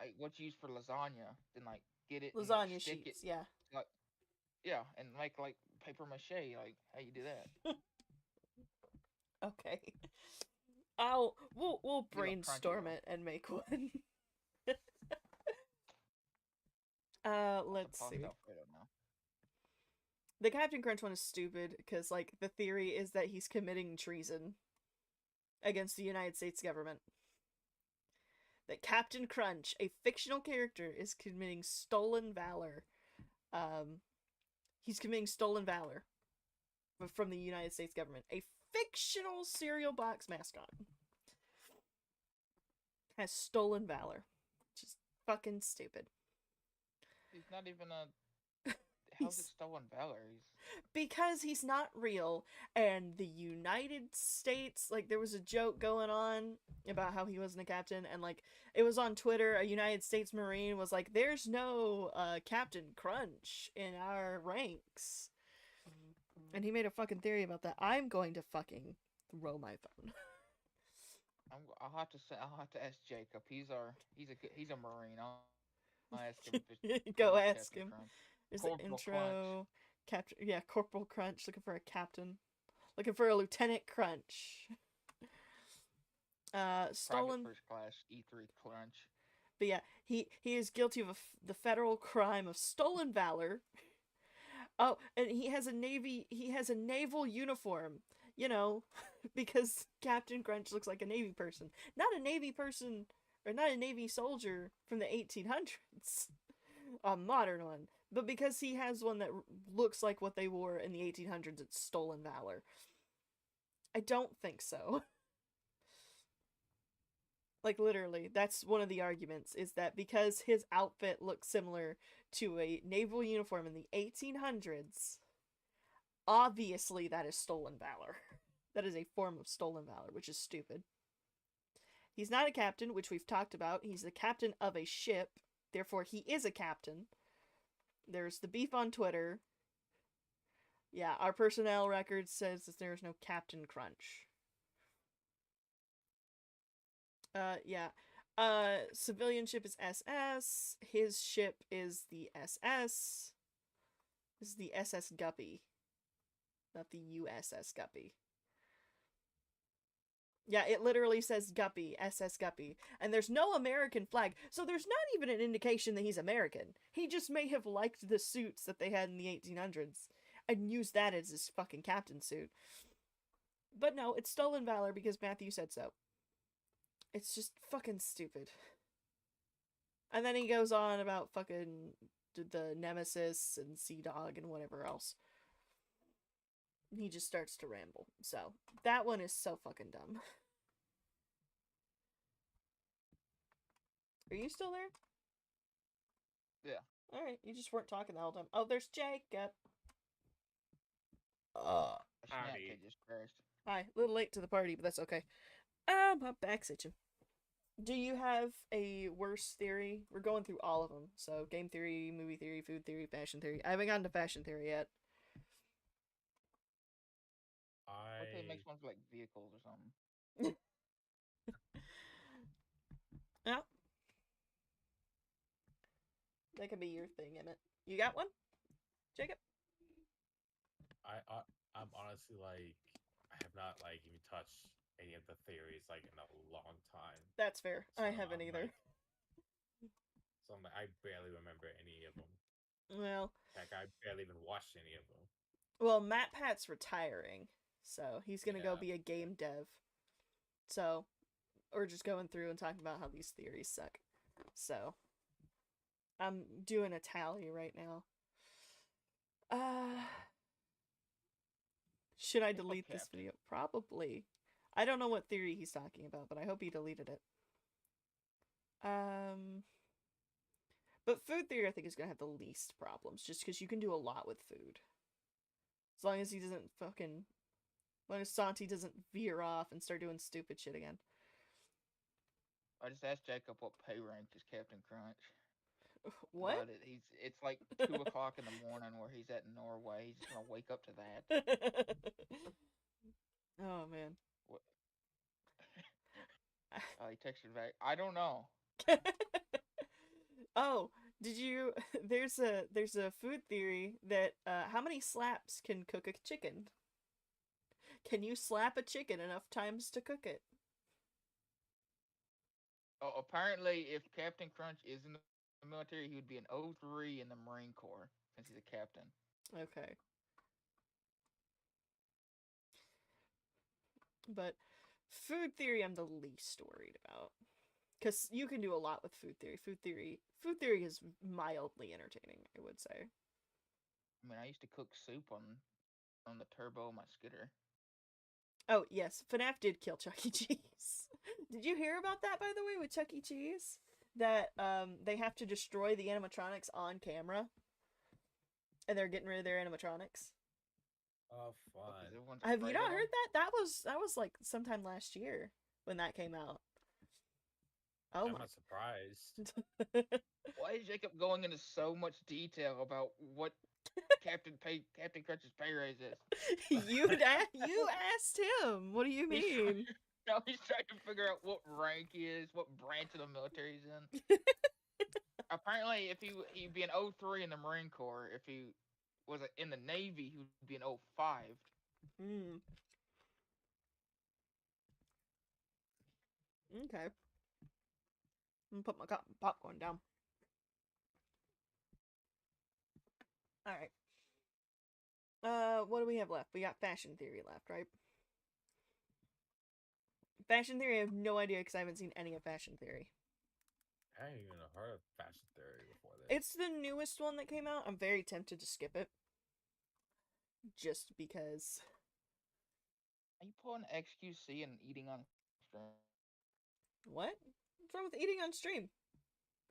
like what's used for lasagna, then like get it and like Lasagna stick it sheets, yeah. like yeah, and make like paper mache. Like how you do that? Okay. We'll Get a little crunchy brainstorm though. it and make one. What's a Let's pasta see. alfredo now? The Captain Crunch one is stupid because like the theory is that he's committing treason against the United States government. That Captain Crunch, a fictional character, is committing stolen valor. He's committing stolen valor from the United States government. A fictional cereal box mascot has stolen valor. Just fucking stupid. He's not even a. How's it He's stolen valor? He's because he's not real, and the United States, like, there was a joke going on about how he wasn't a captain, and like it was on Twitter. A United States Marine was like, there's no Captain Crunch in our ranks, and he made a fucking theory about that. I'm going to fucking throw my phone. I'll have to say. I'll have to ask Jacob. He's a marine. I'll ask him if it's Go true it's ask Captain him. Crunch. There's the Corporal Crunch. intro. Captain, yeah, Corporal Crunch looking for a captain, looking for a Lieutenant Crunch. Private Stolen. First Class E3 Crunch. But yeah, he is guilty of the federal crime of stolen valor. Oh, and he has a naval uniform. You know, because Captain Crunch looks like a Navy person, not a Navy person or not a Navy soldier from the 1800s, a modern one. But because he has one that looks like what they wore in the 1800s, it's stolen valor. I don't think so. Like, literally, that's one of the arguments, is that because his outfit looks similar to a naval uniform in the 1800s, obviously that is stolen valor. That is a form of stolen valor, which is stupid. He's not a captain, which we've talked about. He's the captain of a ship, therefore he is a captain. There's the beef on Twitter. Yeah, our personnel record says that there's no Captain Crunch. Yeah. Civilian ship is SS. His ship is the SS. This is the SS Guppy. Not the USS Guppy. Yeah, it literally says Guppy, SS Guppy. And there's no American flag, so there's not even an indication that he's American. He just may have liked the suits that they had in the 1800s and used that as his fucking captain suit. But no, it's stolen valor because Matthew said so. It's just fucking stupid. And then he goes on about fucking the Nemesis and Sea Dog and whatever else. He just starts to ramble. So, that one is so fucking dumb. Are you still there? Yeah. Alright, you just weren't talking the whole time. Oh, there's Jacob. A snack Howdy. kid just crashed. Hi, a little late to the party, but that's okay. My back's itching. Do you have a worse theory? We're going through all of them. So, game theory, movie theory, food theory, fashion theory. I haven't gotten to fashion theory yet. What if it makes one for like vehicles or something? Yeah. That could be your thing, Emmett. You got one? Jacob? I'm honestly like I have not like even touched any of the theories like in a long time. That's fair. So I haven't I'm either. So I'm like, I barely remember any of them. Well, Like I barely even watched any of them. well, Matt Pat's retiring, so he's gonna go Yeah. be a game dev. So, we're just going through and talking about how these theories suck. So, I'm doing a tally right now. Should I What about delete this Captain? video? Probably. I don't know what theory he's talking about, but I hope he deleted it. But food theory I think is gonna have the least problems, just because you can do a lot with food. As long as he doesn't fucking... As long as Santi doesn't veer off and start doing stupid shit again. I just asked Jacob what pay rank is Captain Crunch. What? But it's like 2 o'clock in the morning where he's at Norway. He's just gonna wake up to that. Oh, man. What? He texted back. I don't know. Oh, did you? There's a food theory that how many slaps can cook a chicken? Can you slap a chicken enough times to cook it? Oh, apparently, if Captain Crunch is in the military, he would be an O3 in the Marine Corps since he's a captain. Okay. But food theory, I'm the least worried about. Because you can do a lot with food theory. Food theory is mildly entertaining, I would say. I mean, I used to cook soup on the turbo of my Skitter. Oh, yes, FNAF did kill Chuck E. Cheese. Did you hear about that, by the way, with Chuck E. Cheese? That they have to destroy the animatronics on camera, and they're getting rid of their animatronics. Oh, Oh, 'cause fun. everyone's Have you afraid not of heard them. that? That was like sometime last year when that came out. Oh I'm my! not surprised. Why is Jacob going into so much detail about what Captain Crunch's pay raise is? you asked him. What do you He's mean? Now he's trying to figure out what rank he is, what branch of the military he's in. Apparently, if he'd be an O3 in the Marine Corps. If he was in the Navy, he would be an O5. Hmm. Okay. I'm gonna put my popcorn down. All right. What do we have left? We got fashion theory left, right? Fashion theory, I have no idea because I haven't seen any of fashion theory. I ain't even heard of fashion theory before this. It's the newest one that came out. I'm very tempted to skip it. Just because. Are you pulling XQC and eating on stream? What? What's wrong with eating on stream?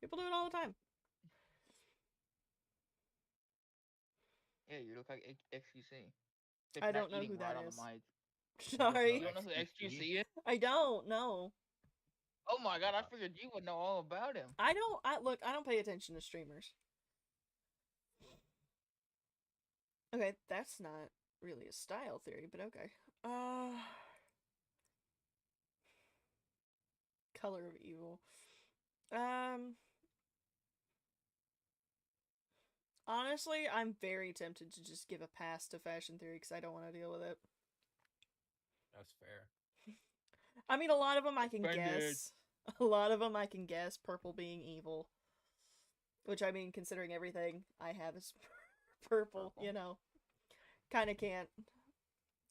People do it all the time. Yeah, you look like XQC. I don't know who that right is. on the mic. Sorry. You don't know who XQC is? I don't know. Oh my god, I figured you would know all about him. I don't pay attention to streamers. Okay, that's not really a style theory, but okay. Color of evil. Honestly, I'm very tempted to just give a pass to fashion theory because I don't want to deal with it. That's fair. I mean, a lot of them I can Offended. guess. A lot of them I can guess. Purple being evil. Which, I mean, considering everything I have is purple, you know. Kinda can't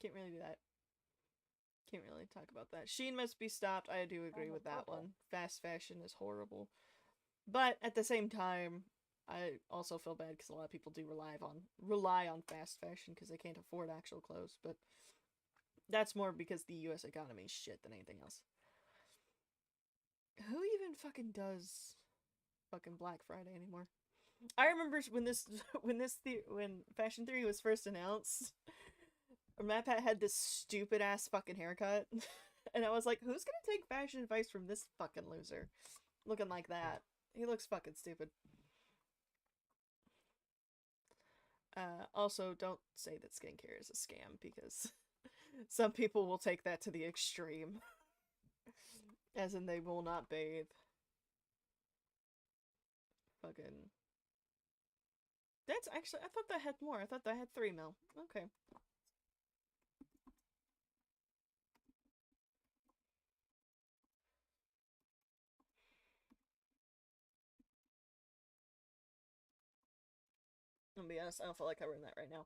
really do that. Can't really talk about that. Sheen must be stopped. I do agree with that one. Fast fashion is horrible. But at the same time, I also feel bad because a lot of people do rely on fast fashion because they can't afford actual clothes. But that's more because the U.S. economy is shit than anything else. Who even fucking does fucking Black Friday anymore? I remember when fashion theory was first announced, MatPat had this stupid ass fucking haircut, and I was like, who's gonna take fashion advice from this fucking loser? Looking like that. He looks fucking stupid. Also, don't say that skincare is a scam, because some people will take that to the extreme. As in, they will not bathe. Fucking... That's actually... I thought that had more. I thought that had 3 mil. Okay. I'm gonna be honest, I don't feel like covering that right now.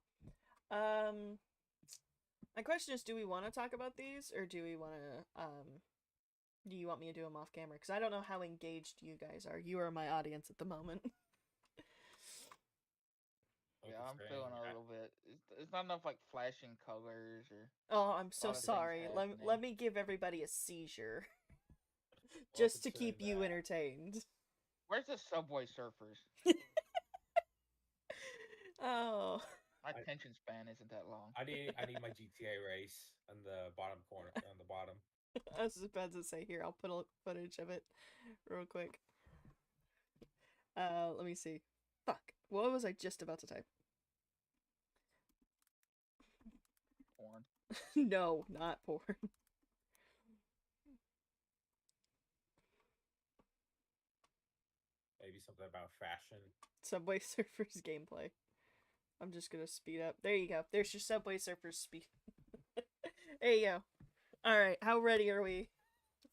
My question is, do we want to talk about these, or do we want to, do you want me to do them off camera? Because I don't know how engaged you guys are. You are my audience at the moment. Yeah, I'm feeling a little bit. It's not enough like flashing colors or. Oh, I'm so lot of things sorry. Let happening. me give everybody a seizure. Just to keep you entertained. Where's the Subway Surfers? Oh. My attention span isn't that long. I need my GTA race on the bottom corner, on the bottom. I was just about to say, here, I'll put a footage of it real quick. Let me see. Fuck. What was I just about to type? Porn. No, not porn. Maybe some something about fashion. Subway Surfers gameplay. I'm just gonna speed up. There you go. There's your Subway Surfers speed. There you go. Alright, how ready are we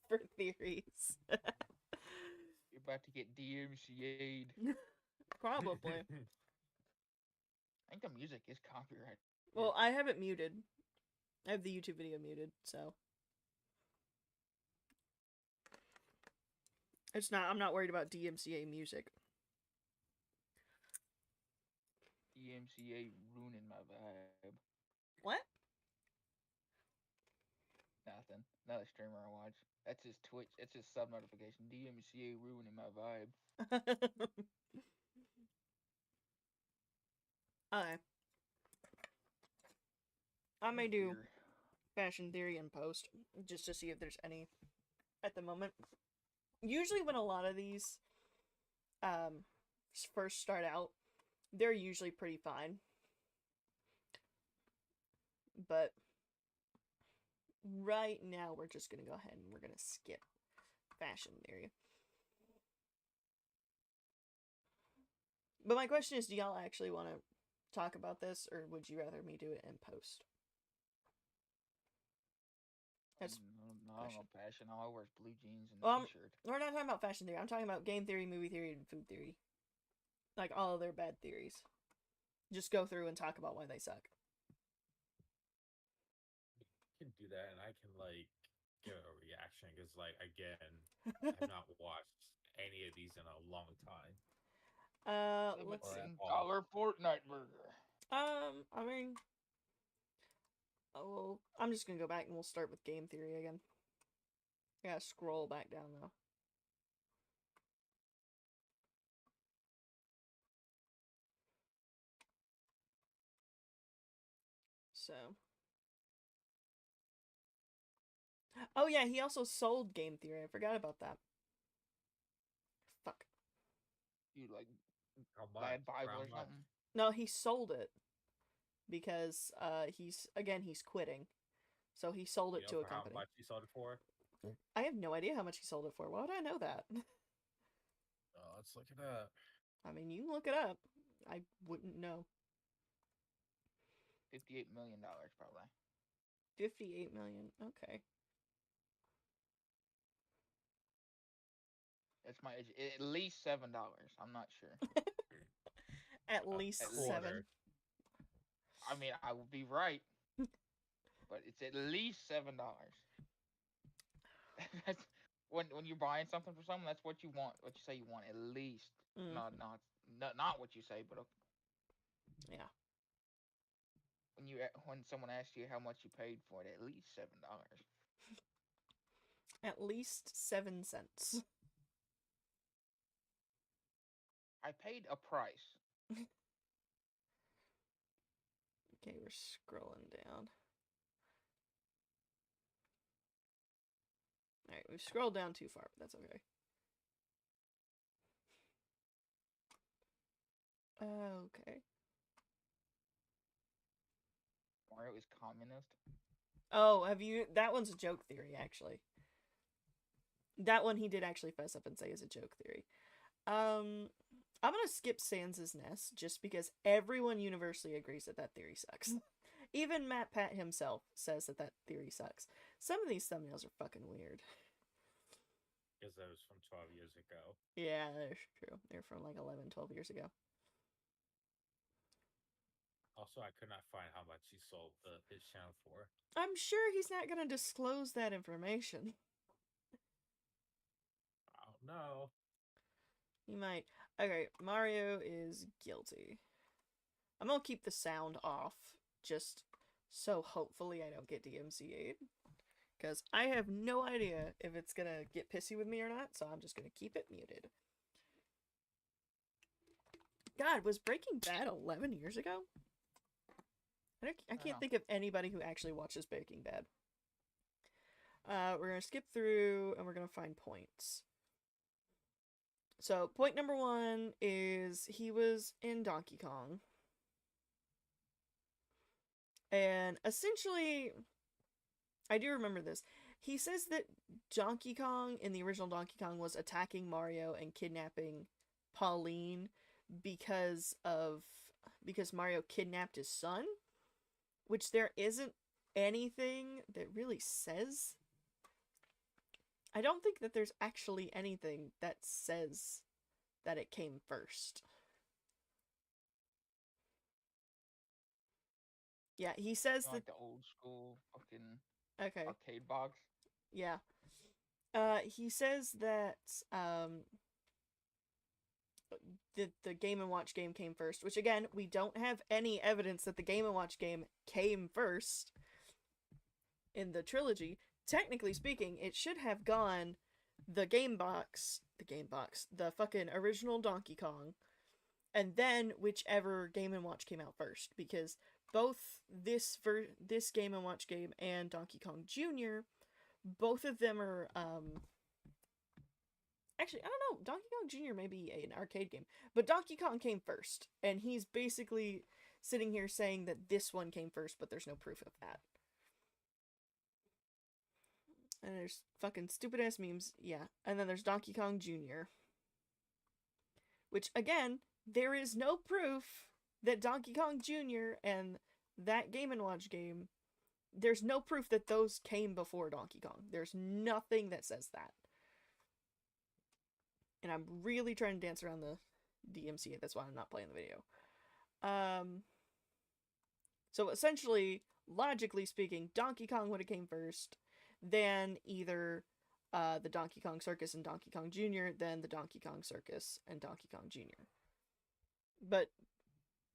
for theories? You're about to get DMCA'd. Probably. I think the music is copyrighted. Well, I have it muted. I have the YouTube video muted, so. I'm not worried about DMCA music. DMCA ruining my vibe. What? Nothing. Another streamer I watch. That's his Twitch. It's his sub notification. DMCA ruining my vibe. Okay. I may do Here. fashion theory in post, just to see if there's any at the moment. Usually when a lot of these first start out, they're usually pretty fine. But right now we're just gonna go ahead and we're gonna skip fashion theory. But my question is, do y'all actually want to talk about this, or would you rather me do it in post? That's I don't know passion. All I wear is blue jeans and Well, a t-shirt. we're not talking about fashion theory. I'm talking about game theory, movie theory, and food theory. Like all of their bad theories. Just go through and talk about why they suck. You can do that, and I can like give a reaction because, like, again, I have not watched any of these in a long time. Let's see. $17 Fortnite burger. I mean, I'm just gonna go back and we'll start with game theory again. I gotta scroll back down though. So. Oh yeah, he also sold game theory. I forgot about that. Fuck. You like How bad much? Bible Around or much? something? No, he sold it because he's quitting. So he sold it You to know a for how company. much you sold it for? I have no idea how much he sold it for. Why would I know that? Let's look it up. I mean, you can look it up. I wouldn't know. $58 million probably. 58 million. Okay. That's my at least $7. I'm not sure. At least at 7. quarter. I mean, I would be right, but it's at least $7. That's when you're buying something for someone. That's what you want. What you say you want at least. Mm. Not what you say, but Yeah. when someone asks you how much you paid for it, at least $7. At least 7 cents. I paid a price. Okay, we're scrolling down. Alright, we've scrolled down too far, but that's okay. Okay. Mario is communist. Oh, that one's a joke theory, actually. That one he did actually fess up and say is a joke theory. I'm gonna skip Sans' Nest just because everyone universally agrees that that theory sucks. Even Matt Pat himself says that that theory sucks. Some of these thumbnails are fucking weird. Because that was from 12 years ago. Yeah, that's true. They're from like 11, 12 years ago. Also, I could not find how much he sold his channel for. I'm sure he's not gonna disclose that information. I don't know. He might. Okay, Mario is guilty. I'm gonna keep the sound off, just so hopefully I don't get DMCA'd. Because I have no idea if it's gonna get pissy with me or not, so I'm just gonna keep it muted. God, was Breaking Bad 11 years ago? I can't think of anybody who actually watches Breaking Bad. We're gonna skip through and we're gonna find points. So, point number 1 is he was in Donkey Kong. And essentially, I do remember this. He says that Donkey Kong, in the original Donkey Kong, was attacking Mario and kidnapping Pauline because Mario kidnapped his son, which there isn't anything that really says. I don't think that there's actually anything that says that it came first. Yeah, he says Like that. the old school fucking Okay. arcade box. Yeah. He says that the Game & Watch game came first, which again, we don't have any evidence that the Game & Watch game came first in the trilogy. Technically speaking, it should have gone the fucking original Donkey Kong, and then whichever Game & Watch came out first, because both this Game & Watch game and Donkey Kong Jr., both of them are, actually, I don't know, Donkey Kong Jr. may be an arcade game, but Donkey Kong came first, and he's basically sitting here saying that this one came first, but there's no proof of that. And there's fucking stupid ass memes, yeah. And then there's Donkey Kong Jr., which, again, there is no proof that Donkey Kong Jr. and that Game & Watch game, there's no proof that those came before Donkey Kong. There's nothing that says that. And I'm really trying to dance around the DMCA, that's why I'm not playing the video. So essentially, logically speaking, Donkey Kong would have came first, then either the Donkey Kong Circus and Donkey Kong Jr., then the Donkey Kong Circus and Donkey Kong Jr. But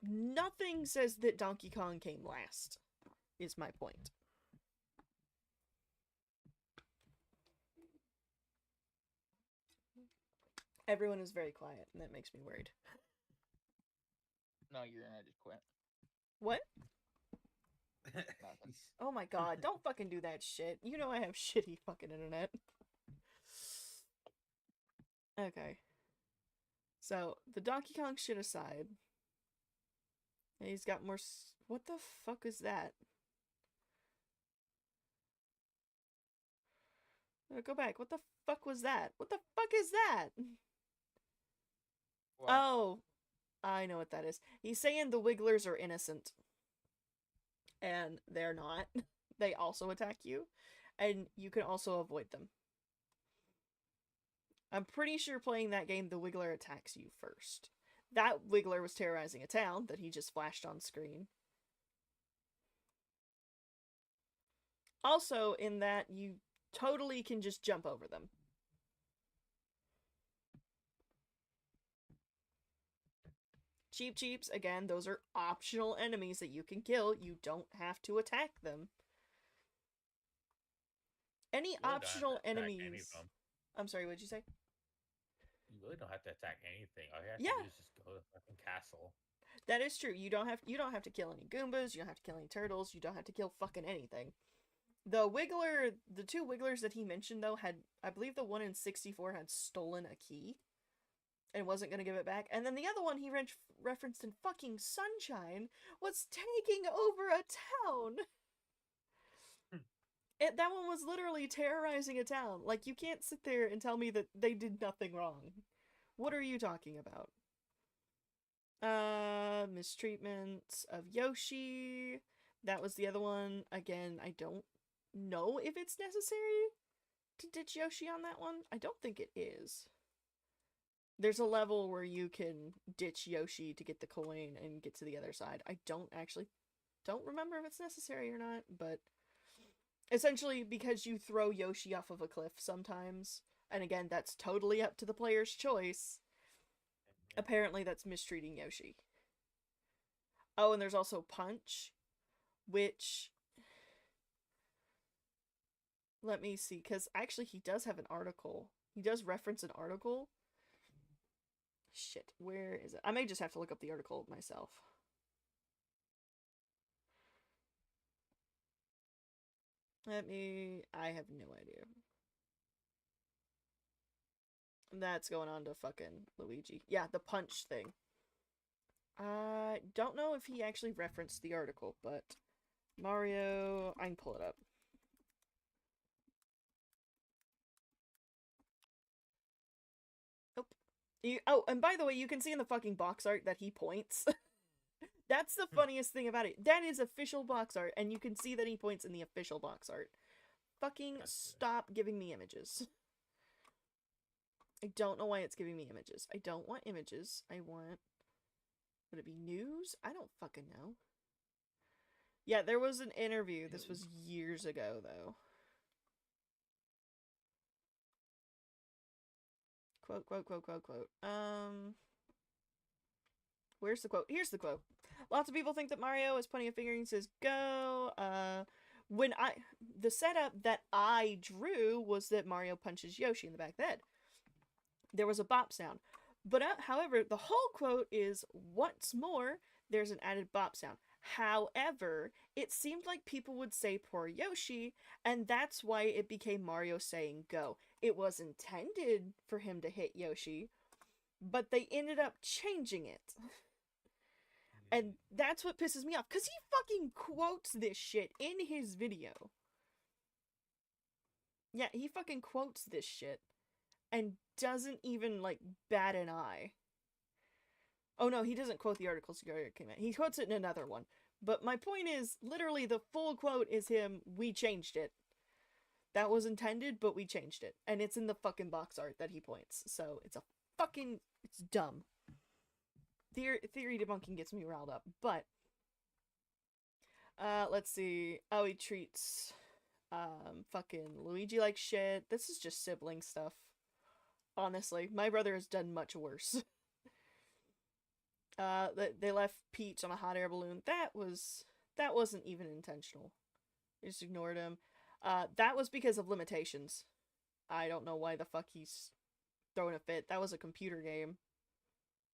nothing says that Donkey Kong came last, is my point. Everyone is very quiet, and that makes me worried. No, you're gonna just quit. What? Nothing. Oh my god, don't fucking do that shit. You know I have shitty fucking internet. Okay. So, the Donkey Kong shit aside. And he's got more what the fuck is that? Go back. What the fuck was that? What the fuck is that? What? Oh, I know what that is. He's saying the Wigglers are innocent. And they're not. They also attack you. And you can also avoid them. I'm pretty sure playing that game, the Wiggler attacks you first. That Wiggler was terrorizing a town that he just flashed on screen. Also, in that, you totally can just jump over them. Cheep Cheeps, again, those are optional enemies that you can kill. You don't have to attack them. Any You really don't have optional to attack any enemies... of them. I'm sorry, what'd you say? You really don't have to attack anything. All you have Yeah. to do is just go to the fucking castle. That is true. You don't have to kill any Goombas, you don't have to kill any turtles, you don't have to kill fucking anything. The two Wigglers that he mentioned, though, had, I believe the one in 64 had stolen a key and wasn't going to give it back. And then the other one he referenced in fucking Sunshine was taking over a town. That one was literally terrorizing a town. Like, you can't sit there and tell me that they did nothing wrong. What are you talking about? Mistreatment of Yoshi. That was the other one. Again, I don't know if it's necessary to ditch Yoshi on that one. I don't think it is. There's a level where you can ditch Yoshi to get the coin and get to the other side. I don't remember if it's necessary or not, but essentially because you throw Yoshi off of a cliff sometimes, and again, that's totally up to the player's choice. Apparently that's mistreating Yoshi. Oh, and there's also Punch, which... Let me see, because actually he does have an article. He does reference an article. Shit, where is it? I may just have to look up the article myself. I have no idea. That's going on to fucking Luigi. Yeah, the Punch thing. I don't know if he actually referenced the article, but Mario... I can pull it up. Nope. Oh, and by the way, you can see in the fucking box art that he points. That's the funniest thing about it. That is official box art, and you can see that he points in the official box art. Fucking stop giving me images. I don't know why it's giving me images. I don't want images. I want... Would it be news? I don't fucking know. Yeah, there was an interview. This was years ago, though. Quote, quote, quote, quote, quote. Where's the quote? Here's the quote. Lots of people think that Mario is pointing a finger and says, go. The setup that I drew was that Mario punches Yoshi in the back of the head. There was a bop sound. But, however, the whole quote is, once more, there's an added bop sound. However, it seemed like people would say poor Yoshi, and that's why it became Mario saying go. It was intended for him to hit Yoshi, but they ended up changing it. And that's what pisses me off, because he fucking quotes this shit in his video. Yeah, he fucking quotes this shit, and doesn't even, like, bat an eye. Oh no, he doesn't quote the article Cigario came out. He quotes it in another one. But my point is, literally the full quote is him, we changed it. That was intended, but we changed it. And it's in the fucking box art that he points. So it's a fucking, it's dumb. Theory debunking gets me riled up. But, let's see. Oh, he treats, fucking Luigi like shit. This is just sibling stuff. Honestly, my brother has done much worse. They left Peach on a hot air balloon. That wasn't even intentional. They just ignored him. That was because of limitations. I don't know why the fuck he's throwing a fit. That was a computer game.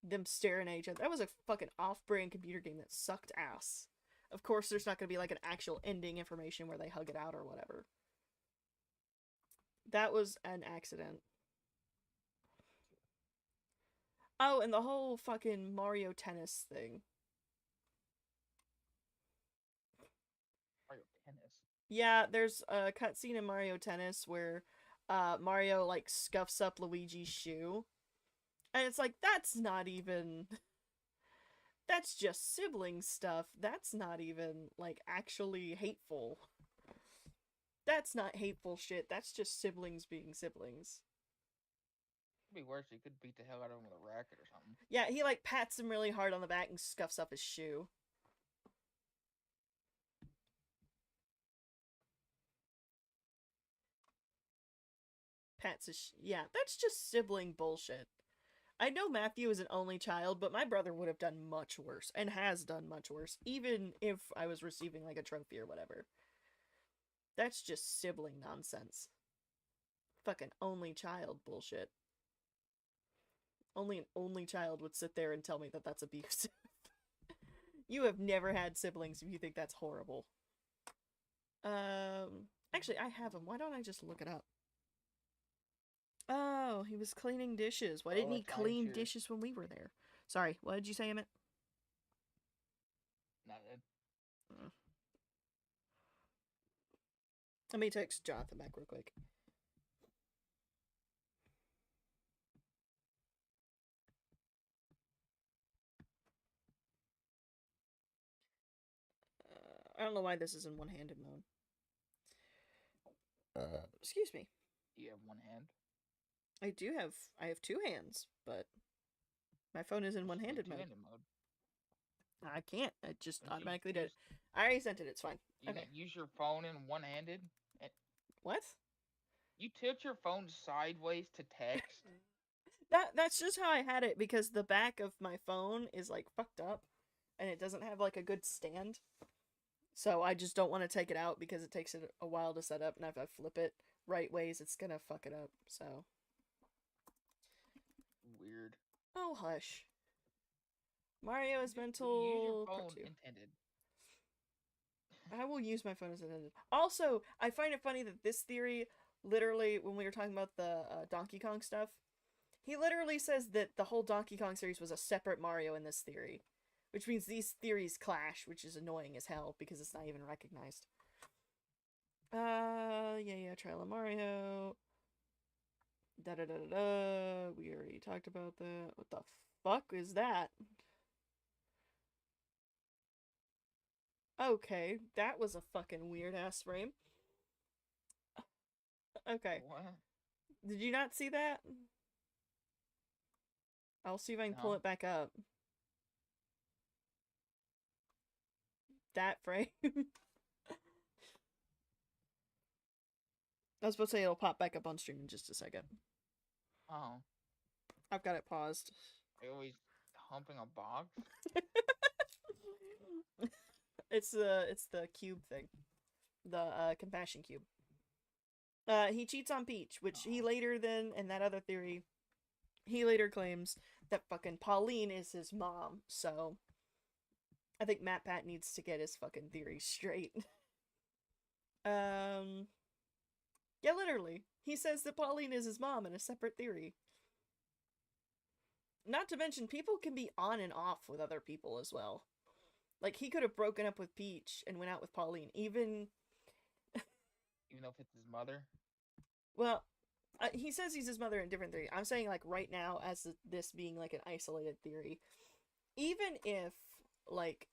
Them staring at each other. That was a fucking off-brand computer game that sucked ass. Of course, there's not gonna be like an actual ending information where they hug it out or whatever. That was an accident. Oh, and the whole fucking Mario Tennis thing. Mario Tennis. Yeah, there's a cutscene in Mario Tennis where Mario, like, scuffs up Luigi's shoe. And it's like, that's not even... That's just sibling stuff. That's not even, like, actually hateful. That's not hateful shit. That's just siblings being siblings. It'd be worse. You could beat the hell out of him with a racket or something. Yeah, he, like, pats him really hard on the back and scuffs up his shoe. Yeah, that's just sibling bullshit. I know Matthew is an only child, but my brother would have done much worse, and has done much worse, even if I was receiving, like, a trophy or whatever. That's just sibling nonsense. Fucking only child bullshit. Only an only child would sit there and tell me that that's abusive. You have never had siblings if you think that's horrible. Actually, I have them. Why don't I just look it up? Oh, he was cleaning dishes. Why didn't he clean dishes when we were there? Sorry, what did you say, Emmett? Nothing. Let me text Jonathan back real quick. I don't know why this is in one-handed mode. Excuse me. Do you have one hand? I have two hands, but my phone is in one-handed mode. I can't. I just automatically did it. I already sent it. It's fine. You can use your phone in one-handed? What? You tilt your phone sideways to text? That's just how I had it, because the back of my phone is, like, fucked up, and it doesn't have, like, a good stand. So I just don't want to take it out because it takes it a while to set up, and if I flip it right ways, it's gonna fuck it up, so. Weird. Oh, hush. Mario is mental. Use your phone intended. I will use my phone as intended. Also, I find it funny that this theory, literally, when we were talking about the Donkey Kong stuff, he literally says that the whole Donkey Kong series was a separate Mario in this theory. Which means these theories clash, which is annoying as hell, because it's not even recognized. Yeah, Trial of Mario. Da da da da da. We already talked about that. What the fuck is that? Okay, that was a fucking weird ass frame. Okay, What? did you not see that? I'll see if I can pull No. it back up. That frame. I was supposed to say it'll pop back up on stream in just a second. Oh. I've got it paused. Are you always humping a box? It's the cube thing. The compassion cube. He cheats on Peach, which he later then, in that other theory, he later claims that fucking Pauline is his mom, so I think MatPat needs to get his fucking theory straight. Yeah, literally. He says that Pauline is his mom in a separate theory. Not to mention, people can be on and off with other people as well. Like, he could have broken up with Peach and went out with Pauline, even... Even though if it's his mother? Well, he says he's his mother in different theory. I'm saying, like, right now, as this being, like, an isolated theory, even if, like,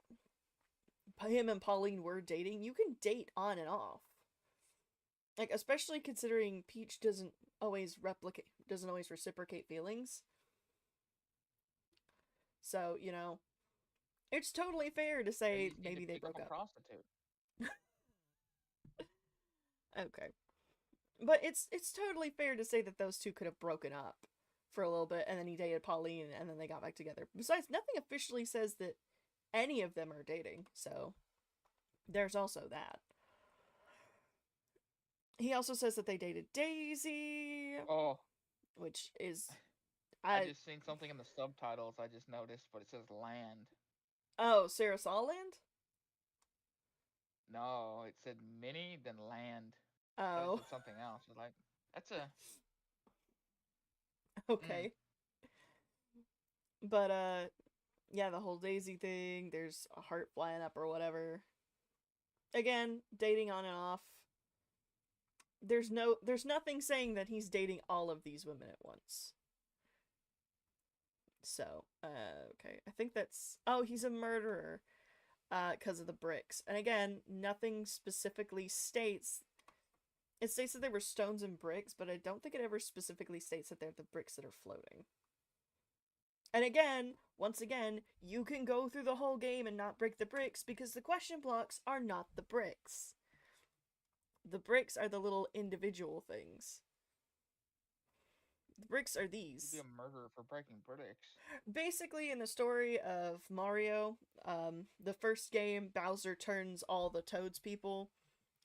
him and Pauline were dating, you can date on and off. Like, especially considering Peach doesn't always reciprocate feelings. So, you know, it's totally fair to say maybe they broke up. Prostitute. Okay. But it's totally fair to say that those two could have broken up for a little bit, and then he dated Pauline, and then they got back together. Besides, nothing officially says that any of them are dating, so there's also that. He also says that they dated Daisy. Oh. Which is... I just seen something in the subtitles I just noticed, but it says land. Oh, Sarah saw land? No, it said mini, then land. Oh. It said something else. I was like, that's a... Okay. But, yeah, the whole Daisy thing, there's a heart flying up or whatever. Again, dating on and off. There's nothing saying that he's dating all of these women at once. So, okay. I think that's... Oh, he's a murderer. Because of the bricks. And again, nothing specifically states... It states that they were stones and bricks, but I don't think it ever specifically states that they're the bricks that are floating. And again, once again, you can go through the whole game and not break the bricks because the question blocks are not the bricks. The bricks are the little individual things. The bricks are these. You'd be a murderer for breaking bricks. Basically, in the story of Mario, the first game, Bowser turns all the Toads people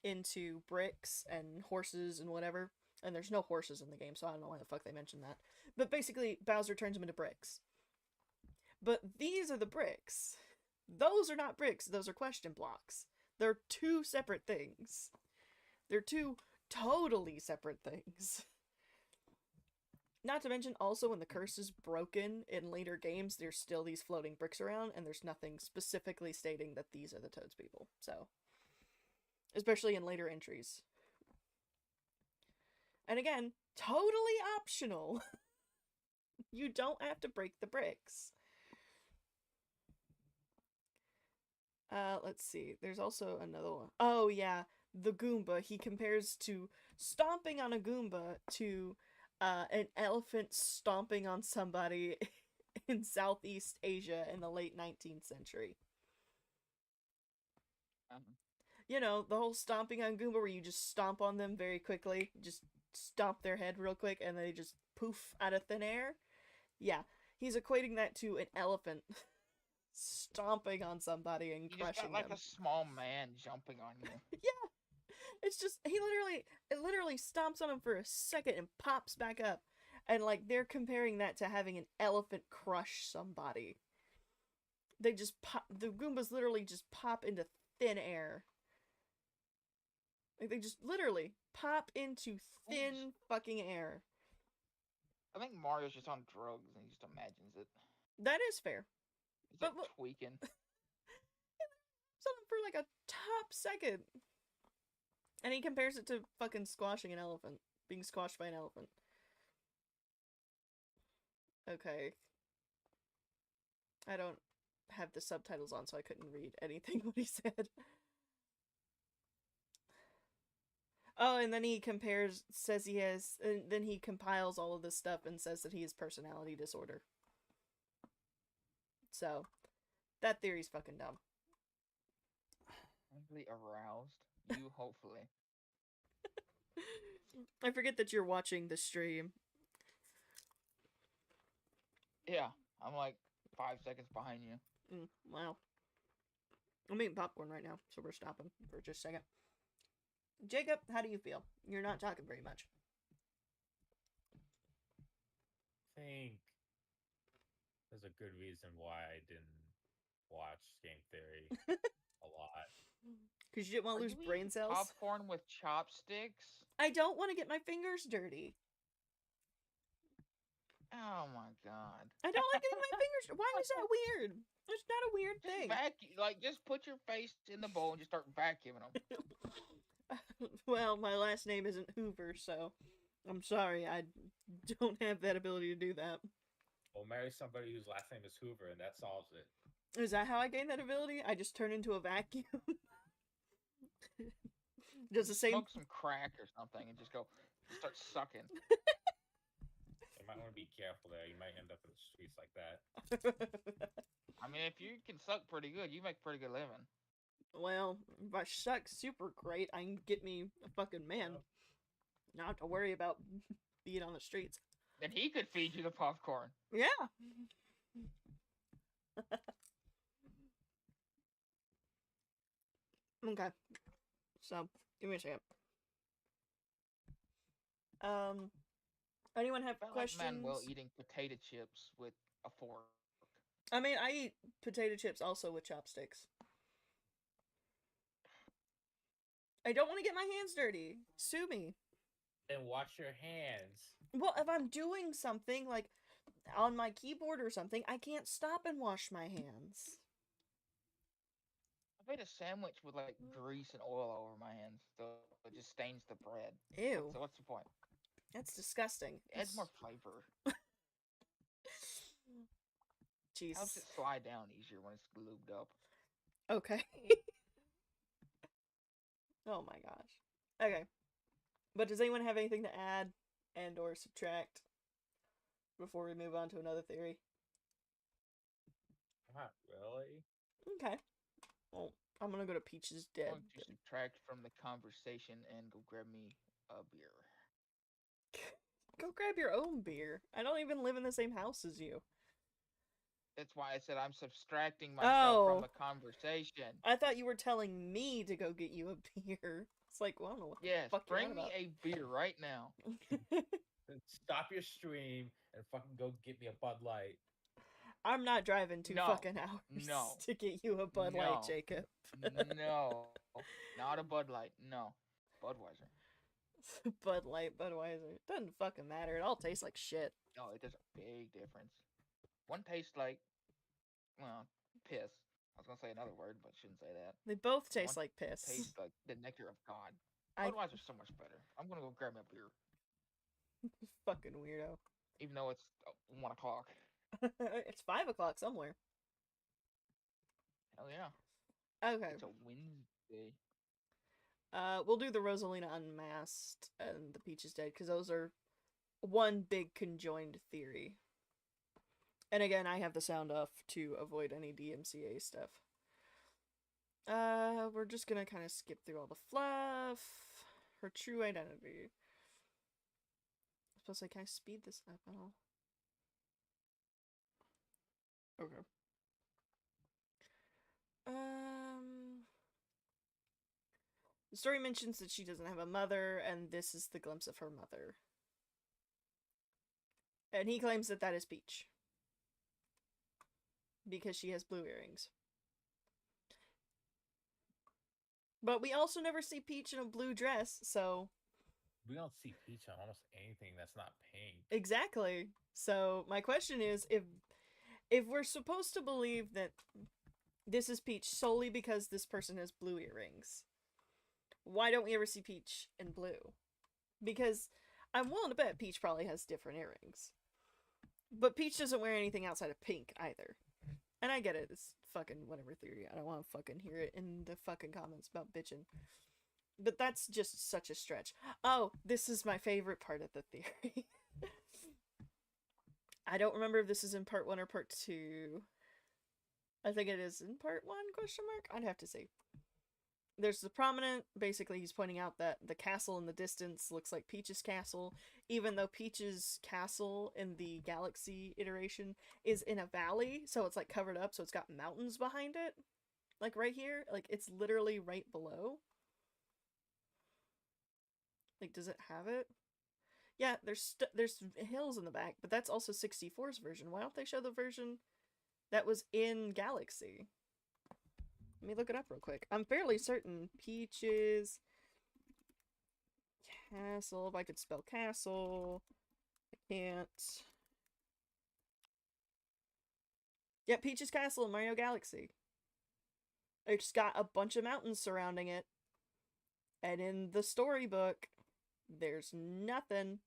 into bricks and horses and whatever. And there's no horses in the game, so I don't know why the fuck they mentioned that. But basically, Bowser turns them into bricks. But these are the bricks. Those are not bricks, those are question blocks. They're two separate things. They're two totally separate things. Not to mention, also, when the curse is broken in later games, there's still these floating bricks around, and there's nothing specifically stating that these are the Toads people, so... Especially in later entries. And again, totally optional! You don't have to break the bricks. Let's see. There's also another one. Oh, yeah. The Goomba. He compares to stomping on a Goomba to an elephant stomping on somebody in Southeast Asia in the late 19th century. You know, the whole stomping on Goomba where you just stomp on them very quickly. Just stomp their head real quick and they just poof out of thin air. Yeah, he's equating that to an elephant stomping on somebody and you crushing just got like them. a small man jumping on you. Yeah, it's just it literally stomps on him for a second and pops back up, and like they're comparing that to having an elephant crush somebody. They just pop. The Goombas literally just pop into thin air. Like they just literally pop into thin fucking air. I think Mario's just on drugs and he just imagines it. That is fair. He's like But tweaking. Something for like a top second. And he compares it to fucking squashing an elephant. Being squashed by an elephant. Okay. I don't have the subtitles on, so I couldn't read anything what he said. Oh, and then he says he has, and then he compiles all of this stuff and says that he has personality disorder. So, that theory's fucking dumb. Mentally aroused. You hopefully. I forget that you're watching the stream. Yeah, I'm like 5 seconds behind you. Wow. I'm eating popcorn right now, so we're stopping for just a second. Jacob, how do you feel? You're not talking very much. I think there's a good reason why I didn't watch Game Theory a lot. Because you didn't want to Are lose you brain eating cells? popcorn with chopsticks? I don't want to get my fingers dirty. Oh my god. I don't like getting my fingers. Why is that weird? It's not a weird Just thing. just put your face in the bowl and just start vacuuming them. Well, my last name isn't Hoover, so I'm sorry. I don't have that ability to do that. Well, marry somebody whose last name is Hoover, and that solves it. Is that how I gain that ability? I just turn into a vacuum? Does the same... Smoke some crack or something and just start sucking. You might want to be careful there. You might end up in the streets like that. I mean, if you can suck pretty good, you make pretty good living. Well, if I suck super great, I can get me a fucking man. Not have to worry about being on the streets. Then he could feed you the popcorn. Yeah. Okay. So, give me a second. Anyone have I felt questions? like Manuel eating potato chips with a fork. I mean, I eat potato chips also with chopsticks. I don't want to get my hands dirty. Sue me. Then wash your hands. Well, if I'm doing something, like, on my keyboard or something, I can't stop and wash my hands. I made a sandwich with, like, grease and oil over my hands, so it just stains the bread. Ew. So what's the point? That's disgusting. It adds more flavor. Jeez. Helps it slide down easier when it's lubed up. Okay. Oh my gosh. Okay. But does anyone have anything to add and or subtract before we move on to another theory? Not really. Okay. Well, I'm gonna go to Peach's I'm Dead. going to subtract from the conversation and go grab me a beer. Go grab your own beer. I don't even live in the same house as you. That's why I said I'm subtracting myself from the conversation. I thought you were telling me to go get you a beer. It's like, well, I don't know what the Yes, fuck you're bring on me about. a beer right now. Then stop your stream and fucking go get me a Bud Light. I'm not driving 2 No. fucking hours No. to get you a Bud Light, No. Jacob. No, not a Bud Light. No, Budweiser. Bud Light, Budweiser. Doesn't fucking matter. It all tastes like shit. No, it does a big difference. One tastes like, well, piss. I was gonna say another word, but shouldn't say that. They both taste One like piss. Tastes like the nectar of God. I Budweiser's so much better. I'm gonna go grab me a beer, fucking weirdo. even though it's 1 o'clock. It's 5 o'clock somewhere. Hell yeah. Okay. It's a Wednesday. We'll do the Rosalina Unmasked and the Peach is Dead, because those are one big conjoined theory. And again, I have the sound off to avoid any DMCA stuff. We're just gonna kind of skip through all the fluff. Her true identity. I was supposed to say, can I speed this up at all? Okay. The story mentions that she doesn't have a mother, and this is the glimpse of her mother. And he claims that that is Peach. Because she has blue earrings. But we also never see Peach in a blue dress, so... We don't see Peach on almost anything that's not pink. Exactly. So, my question is, if we're supposed to believe that this is Peach solely because this person has blue earrings, why don't we ever see Peach in blue? Because I'm willing to bet Peach probably has different earrings. But Peach doesn't wear anything outside of pink either. And I get it. It's fucking whatever theory. I don't want to fucking hear it in the fucking comments about bitching. But that's just such a stretch. Oh, this is my favorite part of the theory. I don't remember if this is in part 1 or part 2. I think it is in part 1, question mark? I'd have to see. There's the prominent, basically he's pointing out that the castle in the distance looks like Peach's castle, even though Peach's castle in the Galaxy iteration is in a valley, so it's like covered up, so it's got mountains behind it. Like right here, like it's literally right below. Like, does it have it? Yeah, there's hills in the back, but that's also 64's version. Why don't they show the version that was in Galaxy? Let me look it up real quick. I'm fairly certain Peach's castle, if I could spell castle, I can't. Yeah, Peach's castle in Mario Galaxy. It's got a bunch of mountains surrounding it. And in the storybook, there's nothing.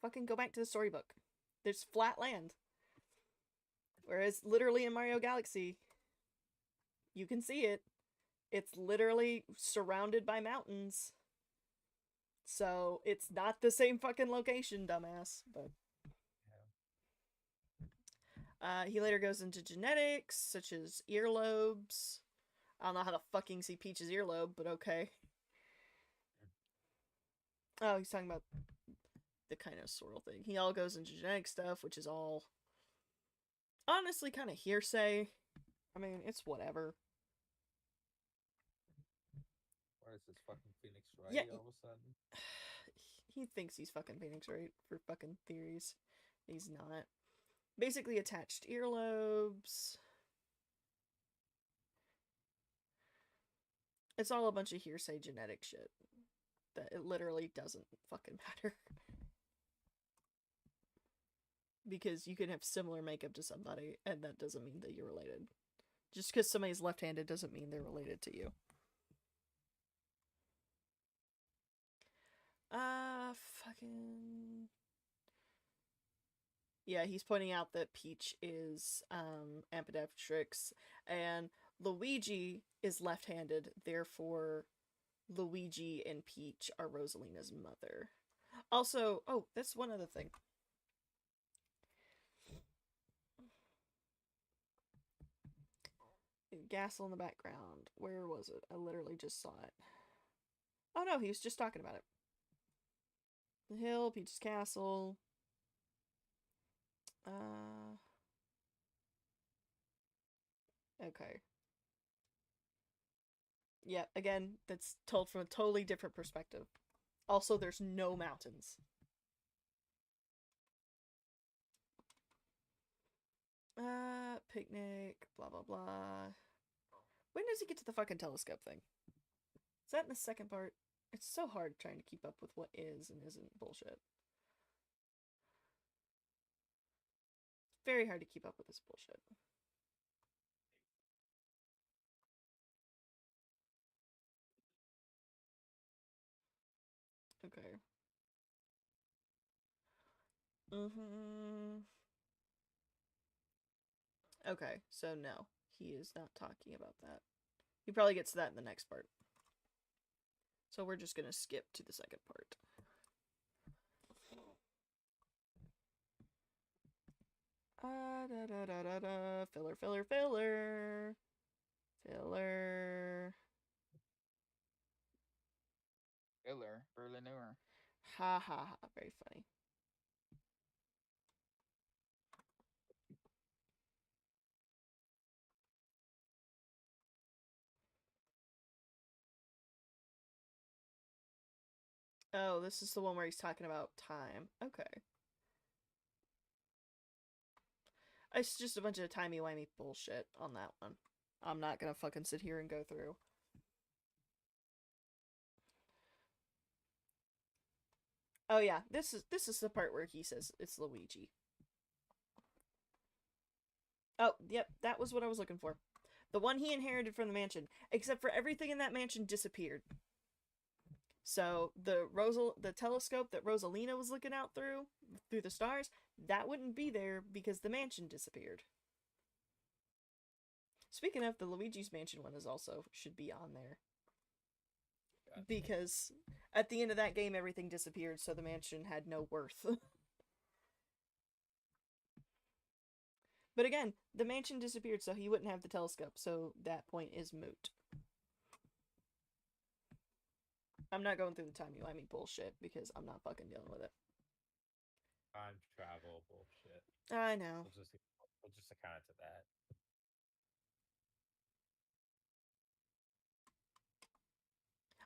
Fucking go back to the storybook. There's flat land. Whereas literally in Mario Galaxy, you can see it. It's literally surrounded by mountains. So it's not the same fucking location, dumbass. But he later goes into genetics, such as earlobes. I don't know how to fucking see Peach's earlobe, but okay. Oh, he's talking about the kind of swirl thing. He all goes into genetic stuff, which is all honestly kind of hearsay. I mean, it's whatever. Why is this fucking Phoenix right Yeah, all of a sudden? he thinks he's fucking Phoenix Wright for fucking theories. He's not. Basically attached earlobes. It's all a bunch of hearsay genetic shit. That it literally doesn't fucking matter. Because you can have similar makeup to somebody, and that doesn't mean that you're related. Just because somebody's left-handed doesn't mean they're related to you. Fucking... Yeah, he's pointing out that Peach is, ambidextrous, and Luigi is left-handed, therefore Luigi and Peach are Rosalina's mother. Also, oh, that's one other thing. Gasol in the background. Where was it? I literally just saw it. Oh no, he was just talking about it. The hill, Peach's castle. Okay. Yeah, again, that's told from a totally different perspective. Also, there's no mountains. Picnic, blah blah blah. When does he get to the fucking telescope thing? Is that in the second part? It's so hard trying to keep up with what is and isn't bullshit. Very hard to keep up with this bullshit. Okay. Okay, so no. He is not talking about that. He probably gets to that in the next part. So we're just gonna skip to the second part. Filler, filler, filler. Filler. Filler. Berliner. Ha ha ha. Very funny. Oh, this is the one where he's talking about time. Okay. It's just a bunch of timey-wimey bullshit on that one. I'm not gonna fucking sit here and go through. Oh yeah, this is the part where he says it's Luigi. Oh, yep, that was what I was looking for. The one he inherited from the mansion. Except for everything in that mansion disappeared. So the telescope that Rosalina was looking out through the stars, that wouldn't be there because the mansion disappeared. Speaking of, the Luigi's Mansion one is also should be on there. Gotcha. Because at the end of that game everything disappeared, so the mansion had no worth. But again, the mansion disappeared, so he wouldn't have the telescope, so that point is moot. I'm not going through the timey-wimey bullshit because I'm not fucking dealing with it. Time travel bullshit. I know. We'll just account to that.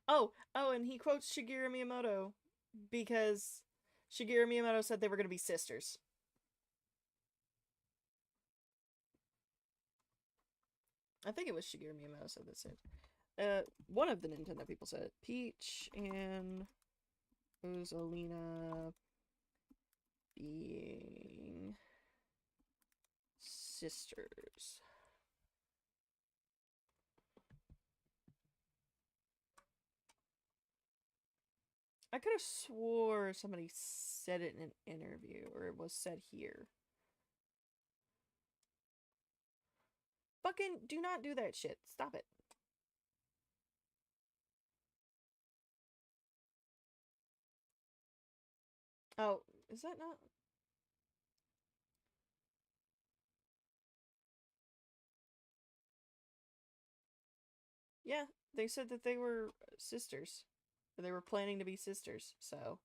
Oh, and he quotes Shigeru Miyamoto because Shigeru Miyamoto said they were going to be sisters. I think it was Shigeru Miyamoto said this. One of the Nintendo people said it. Peach and Rosalina being sisters. I could have swore somebody said it in an interview, or it was said here. Fucking do not do that shit. Stop it. Oh, is that not? Yeah, they said that they were sisters. Or they were planning to be sisters, so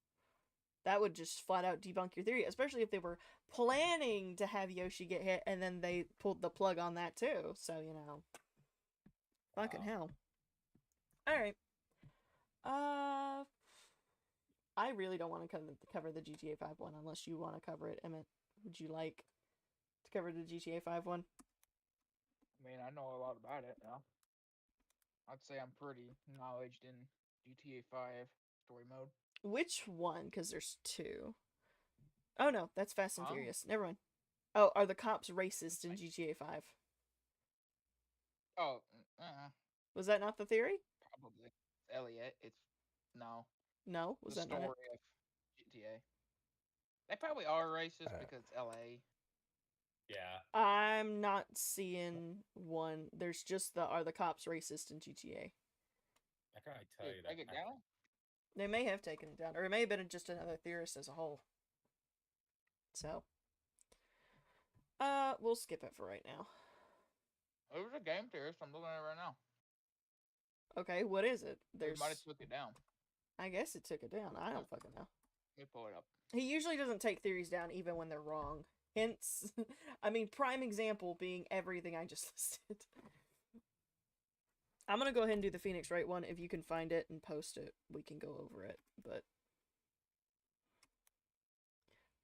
that would just flat out debunk your theory, especially if they were planning to have Yoshi get hit and then they pulled the plug on that too. So, you know. Fucking hell. Alright. I really don't want to cover the GTA 5 one unless you want to cover it, Emmett. Would you like to cover the GTA 5 one? I mean, I know a lot about it now. I'd say I'm pretty knowledged in GTA 5 story mode. Which one? Because there's two. Oh no, that's Fast and Oh. Furious. Never mind. Oh, are the cops racist in GTA 5? Oh, Was that not the theory? probably. Elliot, it's no. No, was The that not story it? of GTA. They probably are racist Uh. because it's LA. Yeah. I'm not seeing one. There's just are the cops racist in GTA? I can tell Did you they that. take it down? They may have taken it down, or it may have been just another theorist as a whole. So, we'll skip it for right now. It was a game theorist. I'm looking at it right now. Okay, what is it? They There's. might have took it down. I guess it took it down. I don't fucking know. Let me pull it up. He usually doesn't take theories down even when they're wrong. Hence, I mean, prime example being everything I just listed. I'm gonna go ahead and do the Phoenix Wright one. If you can find it and post it, we can go over it. But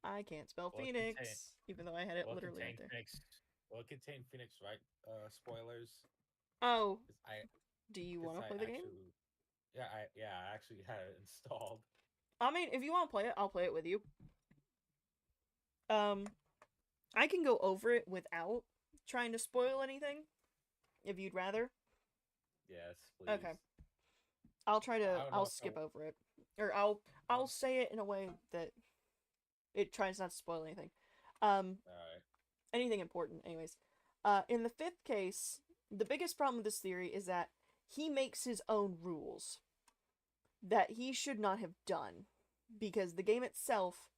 I can't spell Will it Phoenix, contain- even though I had it Will it literally contain right there. Phoenix? Will it contain Phoenix Wright spoilers? Oh, 'Cause I do you want to 'cause play I the game? actually- Yeah, I actually had it installed. I mean, if you want to play it, I'll play it with you. I can go over it without trying to spoil anything, if you'd rather. Yes, please. Okay. I'll try to. don't know I'll if I skip w- over it, or I'll say it in a way that it tries not to spoil anything. Alright. Anything important, anyways. In the fifth case, the biggest problem with this theory is that he makes his own rules that he should not have done, because the game itself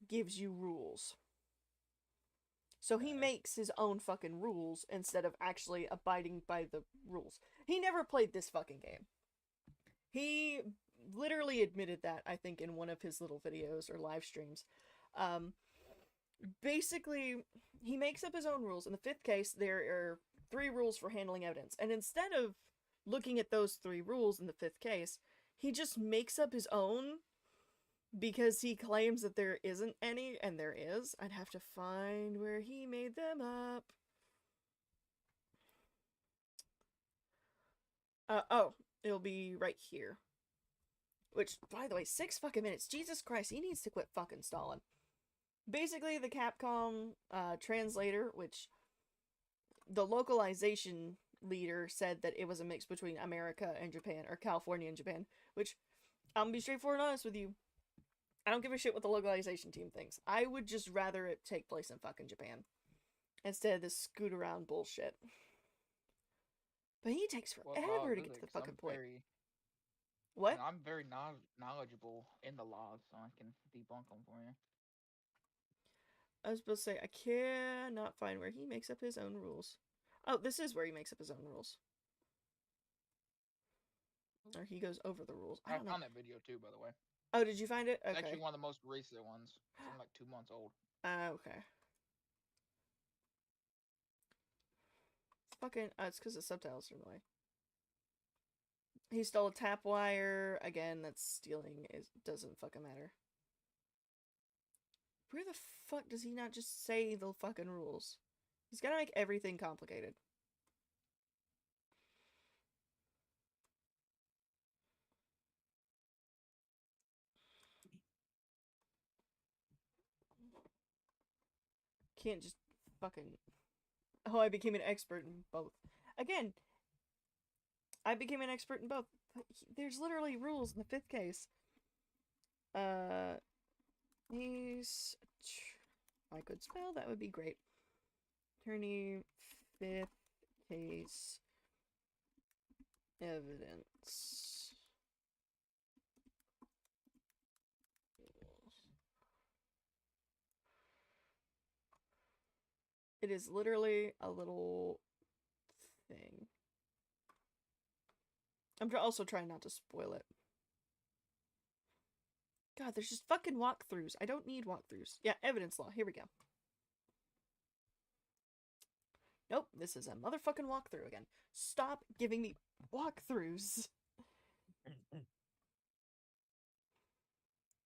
gives you rules. So he Okay. makes his own fucking rules instead of actually abiding by the rules. He never played this fucking game. He literally admitted that, I think, in one of his little videos or live streams. Basically, he makes up his own rules. In the fifth case, there are 3 rules for handling evidence. And instead of looking at those 3 rules in the fifth case, he just makes up his own because he claims that there isn't any, and there is. I'd have to find where he made them up. Oh, it'll be right here. Which, by the way, 6 fucking minutes. Jesus Christ, he needs to quit fucking stalling. Basically, the Capcom translator, which the localization leader said that it was a mix between America and Japan, or California and Japan, which I'm gonna be straightforward and honest with you. I don't give a shit what the localization team thinks. I would just rather it take place in fucking Japan instead of this scoot around bullshit. But he takes What forever laws to is get to it? the 'Cause fucking I'm point. very, What? I'm very knowledgeable in the laws, so I can debunk them for you. I was supposed to say, I cannot find where he makes up his own rules. Oh, this is where he makes up his own rules. Or he goes over the rules. I I don't know. found that video too, by the way. Oh, did you find it? It's Okay. actually one of the most recent ones. It's only like 2 months old. Okay. Fucking, it's because the subtitles are in the way. He stole a tap wire. Again, that's stealing. It doesn't fucking matter. Where the fuck does he not just say the fucking rules? He's gotta make everything complicated. Can't just fucking... Oh, I became an expert in both. Again, I became an expert in both. There's literally rules in the fifth case. He's... I could spell, that would be great. Attorney, fifth case, evidence. It is literally a little thing. I'm also trying not to spoil it. God, there's just fucking walkthroughs. I don't need walkthroughs. Yeah, evidence law. Here we go. Nope, this is a motherfucking walkthrough again. Stop giving me walkthroughs.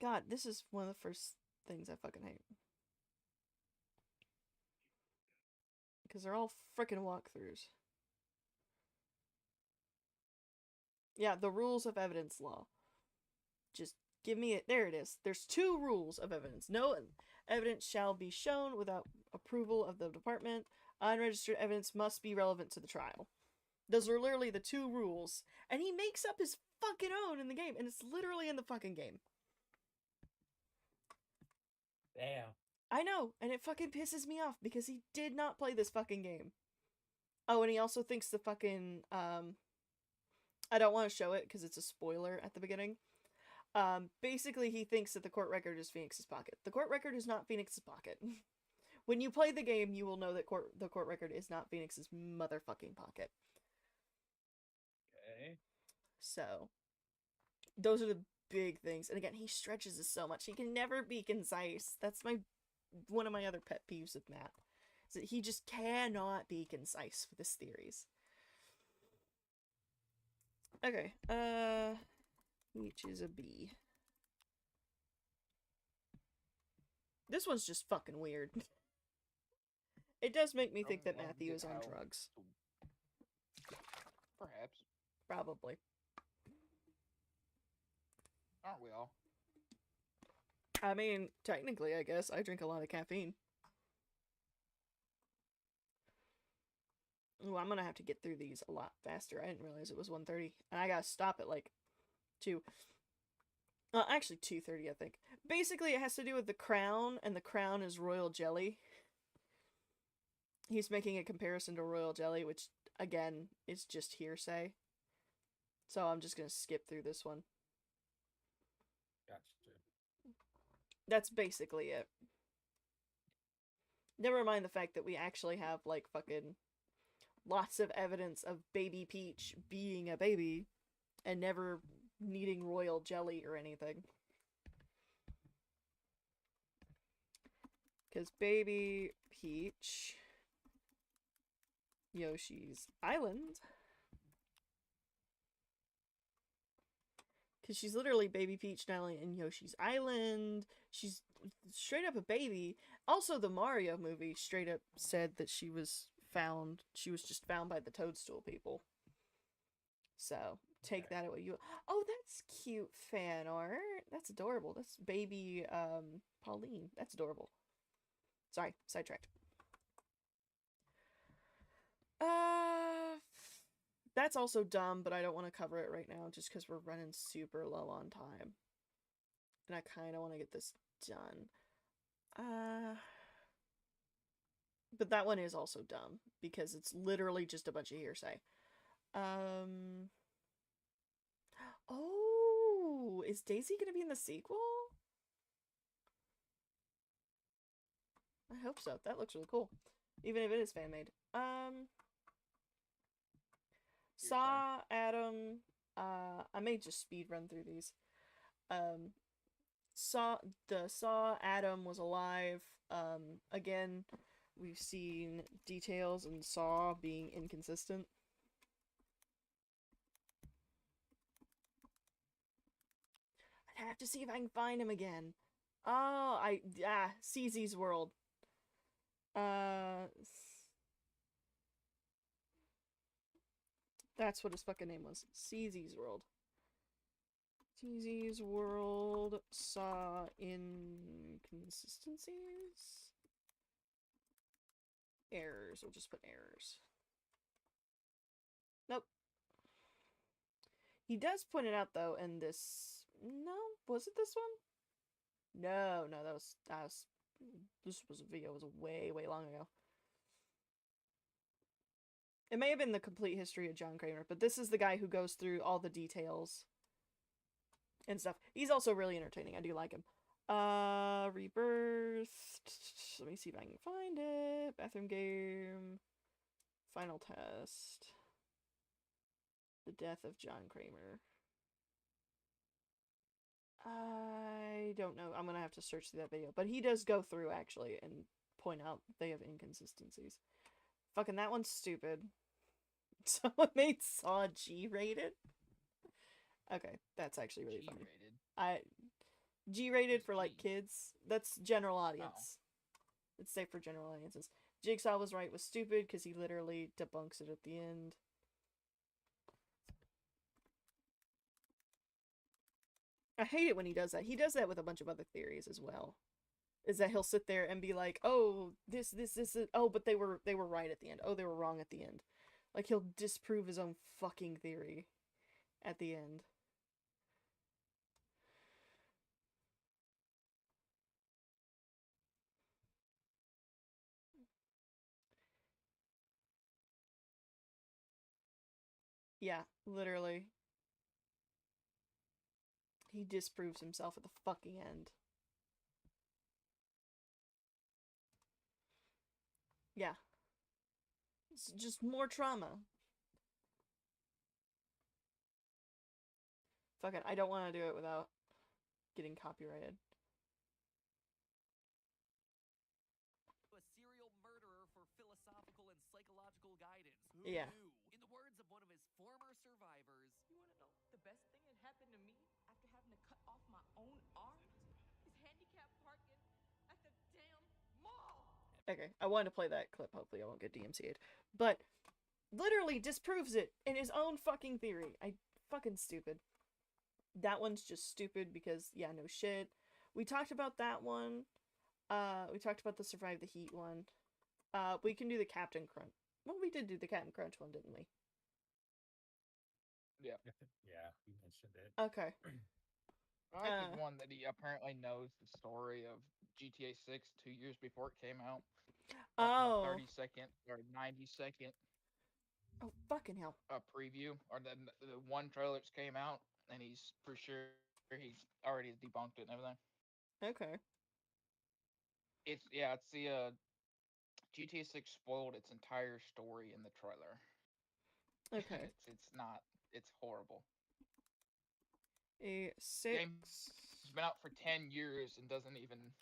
God, this is one of the first things I fucking hate. Because they're all frickin' walkthroughs. Yeah, the rules of evidence law. Just give me it. There it is. There's 2 rules of evidence. No evidence shall be shown without approval of the department. Unregistered evidence must be relevant to the trial. Those are literally the 2 rules. And he makes up his fucking own in the game. And it's literally in the fucking game. Damn. I know. And it fucking pisses me off because he did not play this fucking game. Oh, and he also thinks the fucking, I don't want to show it because it's a spoiler at the beginning. Basically he thinks that the court record is Phoenix's pocket. The court record is not Phoenix's pocket. When you play the game, you will know that the court record is not Phoenix's motherfucking pocket. Okay. So, those are the big things. And again, he stretches this so much. He can never be concise. That's one of my other pet peeves with Matt. Is that he just cannot be concise with his theories. Okay, which is a B. This one's just fucking weird. It does make me think that Matthew is on drugs. Perhaps. Probably. Aren't we all? I mean, technically, I guess. I drink a lot of caffeine. Ooh, I'm gonna have to get through these a lot faster. I didn't realize it was 1:30. And I gotta stop at, like, 2. Actually, 2:30, I think. Basically, it has to do with the crown, and the crown is royal jelly. He's making a comparison to royal jelly, which, again, is just hearsay. So I'm just gonna skip through this one. Gotcha. That's basically it. Never mind the fact that we actually have, like, fucking lots of evidence of Baby Peach being a baby and never needing royal jelly or anything. Because Baby Peach... Yoshi's Island... Because she's literally Baby Peach not only in Yoshi's Island, she's straight up a baby. Also, the Mario movie straight up said that she was just found by the Toadstool people. So, take that at what you... Oh, that's cute fan art. That's adorable. That's baby, Pauline. That's adorable. Sorry, sidetracked. That's also dumb, but I don't want to cover it right now just because we're running super low on time. And I kind of want to get this done. But that one is also dumb because it's literally just a bunch of hearsay. Oh, is Daisy gonna be in the sequel? I hope so. That looks really cool. Even if it is fan made. Saw Adam. I may just speed run through these. Saw Adam was alive. Again, we've seen details in Saw being inconsistent. I'd have to see if I can find him again. Oh, CZ's World. That's what his fucking name was. CZ's World. CZ's World saw inconsistencies? Errors. We'll just put errors. Nope. He does point it out though in this. No, was it this one? No, that was this was a video. It was way long ago. It may have been the complete history of John Kramer, but this is the guy who goes through all the details and stuff. He's also really entertaining. I do like him. Rebirth. Let me see if I can find it. Bathroom game. Final test. The death of John Kramer. I don't know. I'm gonna have to search through that video. But he does go through, actually, and point out they have inconsistencies. Fucking that one's stupid. Someone made Saw G-rated? Okay, that's actually really funny. G-rated for, like, kids. That's general audience. It's safe for general audiences. Jigsaw was right, was stupid, because he literally debunks it at the end. I hate it when he does that. He does that with a bunch of other theories as well. Is that he'll sit there and be like, oh, this, oh, but they were right at the end. Oh, they were wrong at the end. Like, he'll disprove his own fucking theory at the end. Yeah, literally. He disproves himself at the fucking end. Yeah. It's just more trauma. Fuck it, I don't want to do it without getting copyrighted. A serial murderer for philosophical and psychological guidance. Who Yeah. knew? In the words of one of his former survivors, You wanna know the best thing that happened to me after having to cut off my own arm? Is handicap parking at the damn mall. Okay, I wanted to play that clip. Hopefully I won't get DMCA'd. But literally disproves it in his own fucking theory. Fucking stupid. That one's just stupid because, yeah, no shit. We talked about that one. We talked about the Survive the Heat one. We can do the Captain Crunch. Well, we did do the Captain Crunch one, didn't we? Yeah. Yeah, you mentioned it. Okay. I like the one that he apparently knows the story of GTA 6 2 years before it came out. Oh. 30-second or 90-second Oh, fucking hell. preview, or the one trailer that came out, and he's for sure he's already debunked it and everything. Okay. It's the GTA 6 spoiled its entire story in the trailer. Okay. It's horrible. A 6. It's been out for 10 years and doesn't even.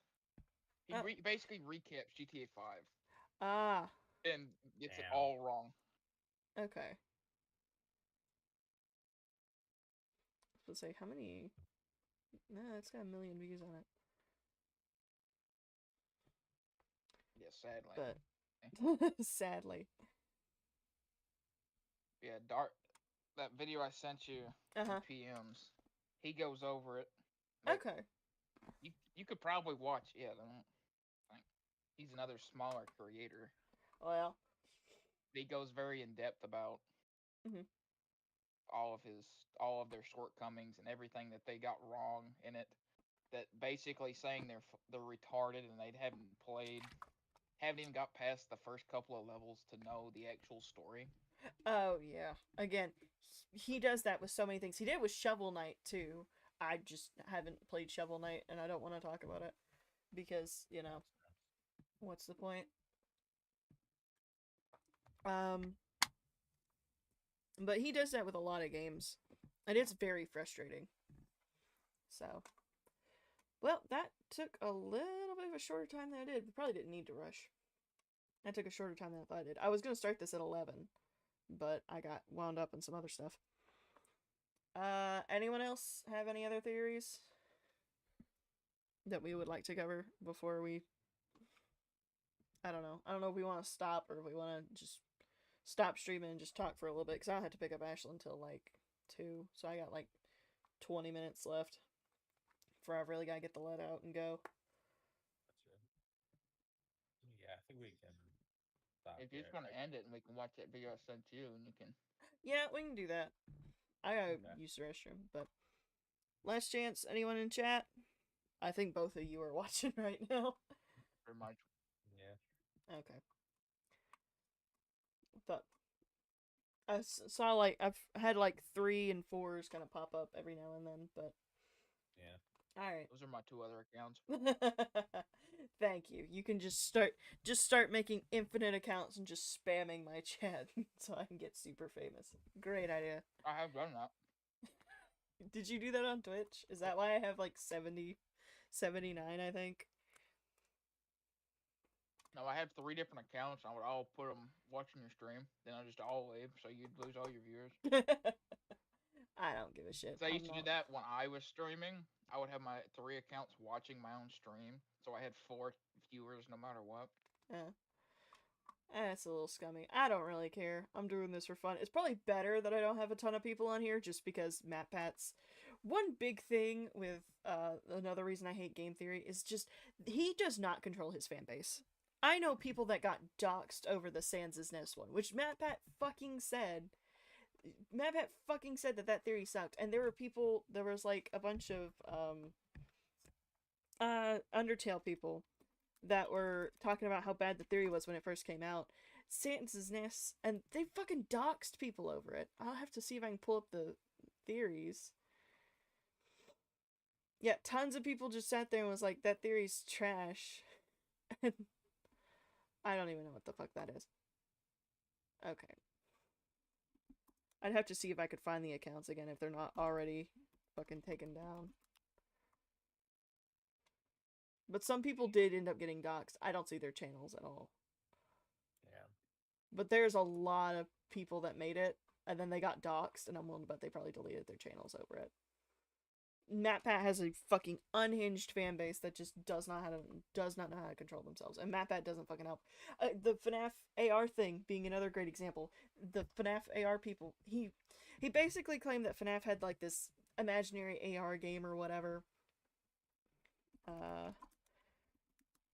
He basically recaps GTA 5. Ah. And gets it Damn. all wrong. Okay. Let's say how many. Nah, it's got 1 million views on it. Yeah, sadly. But sadly. Yeah, that video I sent you, Uh-huh. PMs. He goes over it. Like, Okay. you could probably watch. Yeah, like, he's another smaller creator. Well. He goes very in depth about Mhm. all of their shortcomings and everything that they got wrong in it. That basically saying they're retarded and they haven't even got past the first couple of levels to know the actual story. Oh yeah. Again, he does that with so many things. He did it with Shovel Knight too. I just haven't played Shovel Knight and I don't want to talk about it because, you know, what's the point? But he does that with a lot of games and it's very frustrating. So, well, that took a little bit of a shorter time than I did. We probably didn't need to rush. That took a shorter time than I thought I did. I was going to start this at 11, but I got wound up in some other stuff. Anyone else have any other theories that we would like to cover before we... I don't know. I don't know if we want to stop or if we want to just stop streaming and just talk for a little bit, because I don't have to pick up Ashley until, like, 2, so I got, like, 20 minutes left before I really gotta get the let out and go. Yeah, I think we can stop If you're just there. gonna end it and we can watch that video I sent you and you can. Yeah, we can do that. I gotta Okay. use the restroom, but... Last chance, anyone in chat? I think both of you are watching right now. Pretty much. Yeah. Okay. But I saw, like, I've had, like, 3 and 4s kind of pop up every now and then, but... Yeah. Alright. Those are my 2 other accounts. Thank you. You can just start making infinite accounts and just spamming my chat so I can get super famous. Great idea. I have done that. Did you do that on Twitch? Is that why I have like 70, 79, I think? No, I have 3 different accounts. I would all put them watching your stream. Then I just all leave, so you'd lose all your viewers. I don't give a shit. So I I'm used to do not- that when I was streaming. I would have my 3 accounts watching my own stream, so I had 4 viewers no matter what. Yeah. That's a little scummy. I don't really care. I'm doing this for fun. It's probably better that I don't have a ton of people on here just because MatPat's one big thing with another reason I hate Game Theory is just he does not control his fan base. I know people that got doxxed over the Sans' Nest one, which MatPat fucking said. MatPat fucking said that theory sucked, and there was like a bunch of Undertale people that were talking about how bad the theory was when it first came out. Sans' Nest, and they fucking doxed people over it. I'll have to see if I can pull up the theories. Yeah, tons of people just sat there and was like, that theory's trash. I don't even know what the fuck that is. Okay. I'd have to see if I could find the accounts again if they're not already fucking taken down. But some people did end up getting doxxed. I don't see their channels at all. Yeah. But there's a lot of people that made it, and then they got doxxed, and I'm willing to bet they probably deleted their channels over it. MatPat has a fucking unhinged fan base that just does not know how to control themselves, and MatPat doesn't fucking help. The FNAF AR thing being another great example. The FNAF AR people, he basically claimed that FNAF had like this imaginary AR game or whatever.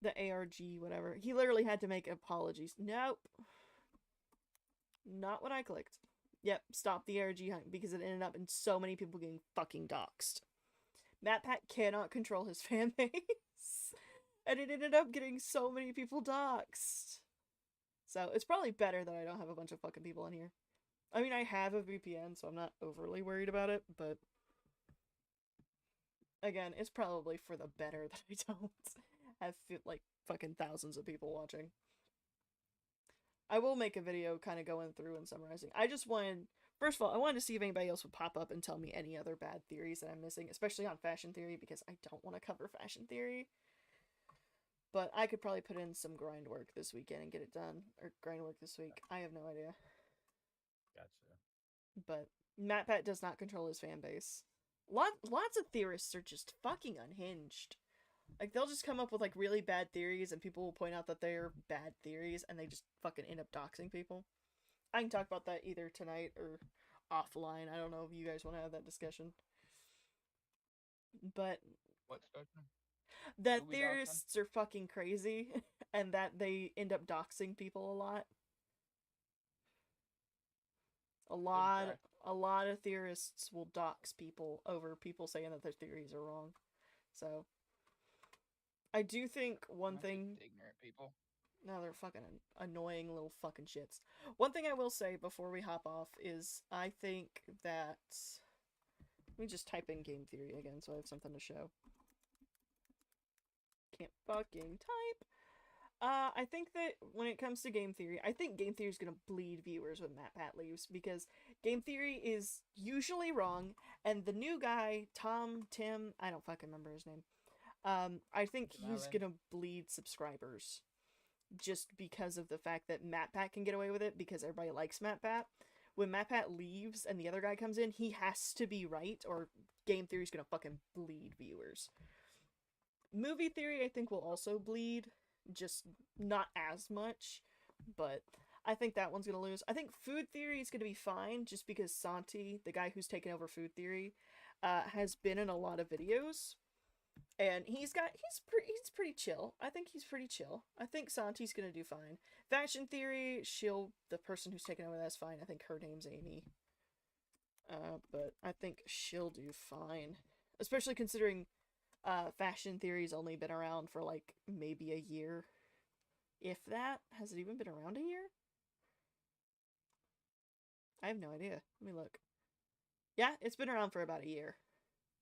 The ARG, whatever. He literally had to make apologies. Nope. Not what I clicked. Yep, stop the ARG hunt because it ended up in so many people getting fucking doxxed. MatPat cannot control his fan base. And it ended up getting so many people doxxed. So it's probably better that I don't have a bunch of fucking people in here. I mean, I have a VPN, so I'm not overly worried about it, but... Again, it's probably for the better that I don't have, like, fucking thousands of people watching. I will make a video kind of going through and summarizing. I just wanted... First of all, I wanted to see if anybody else would pop up and tell me any other bad theories that I'm missing, especially on fashion theory, because I don't want to cover fashion theory. But I could probably put in some grind work this weekend and get it done. Or grind work this week. I have no idea. Gotcha. But MatPat does not control his fan base. Lots of theorists are just fucking unhinged. Like, they'll just come up with, like, really bad theories, and people will point out that they're bad theories, and they just fucking end up doxing people. I can talk about that either tonight or offline. I don't know if you guys want to have that discussion. But What discussion? that Who we doxing? theorists are fucking crazy, and that they end up doxing people a lot. a lot of theorists will dox people over people saying that their theories are wrong. So, I do think one That's just thing. ignorant people. No, they're fucking annoying little fucking shits. One thing I will say before we hop off is I think that. Let me just type in game theory again so I have something to show. Can't fucking type. I think that when it comes to game theory, I think game theory is gonna bleed viewers when MatPat leaves because game theory is usually wrong, and the new guy, Tim, I don't fucking remember his name. I think Tim he's Allen. gonna bleed subscribers, just because of the fact that MatPat can get away with it because everybody likes MatPat. When MatPat leaves and the other guy comes in, he has to be right, or game theory's gonna fucking bleed viewers. Movie theory, I think, will also bleed, just not as much, but I think that one's gonna lose. I think food theory is gonna be fine, just because Santi, the guy who's taken over food theory, has been in a lot of videos, and he's pretty chill. I think he's pretty chill. I think Santi's gonna do fine. Fashion theory, the person who's taken over that's fine. I think her name's Amy. But I think she'll do fine, especially considering fashion theory's only been around for like maybe a year. If that, has it even been around a year? I have no idea. Let me look. Yeah, it's been around for about a year.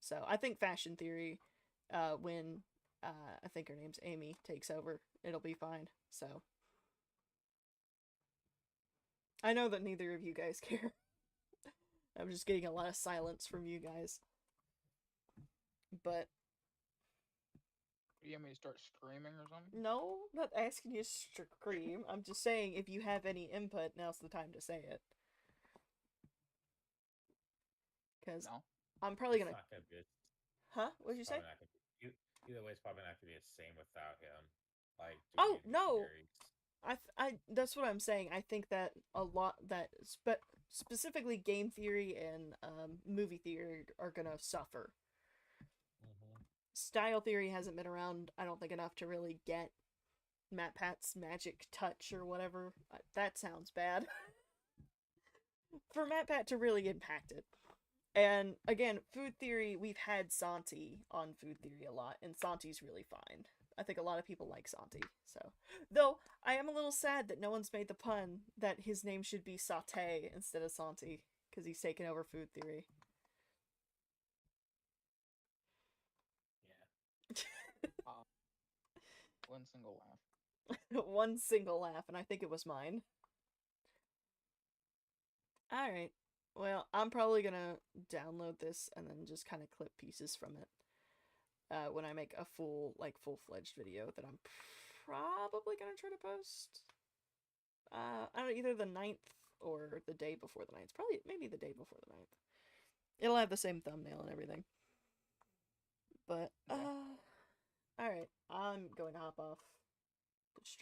So I think fashion theory, when I think her name's Amy takes over, it'll be fine. So I know that neither of you guys care. I'm just getting a lot of silence from you guys. But You want me to start screaming or something? no, I'm not asking you to scream. I'm just saying if you have any input, now's the time to say it. Because No. I'm probably It's gonna. not gonna be. Huh? What'd you say? Probably not gonna be. Either way, it's probably not gonna be the same without him. Like. Oh, doing no! theories. That's what I'm saying. I think that a lot that specifically game theory and movie theory are gonna suffer. Style theory hasn't been around, I don't think, enough to really get MatPat's magic touch or whatever. That sounds bad. For MatPat to really impact it. And again, food theory, we've had Santi on food theory a lot, and Santi's really fine. I think a lot of people like Santi, so. Though, I am a little sad that no one's made the pun that his name should be Saute instead of Santi, because he's taken over food theory. Yeah. One single laugh. One single laugh, and I think it was mine. Alright. Well, I'm probably gonna download this and then just kind of clip pieces from it. When I make a full-fledged video that I'm probably gonna try to post. I don't know, either the 9th or the day before the 9th. Probably, maybe the day before the 9th. It'll have the same thumbnail and everything. But, Yeah. alright. I'm going to hop off the stream.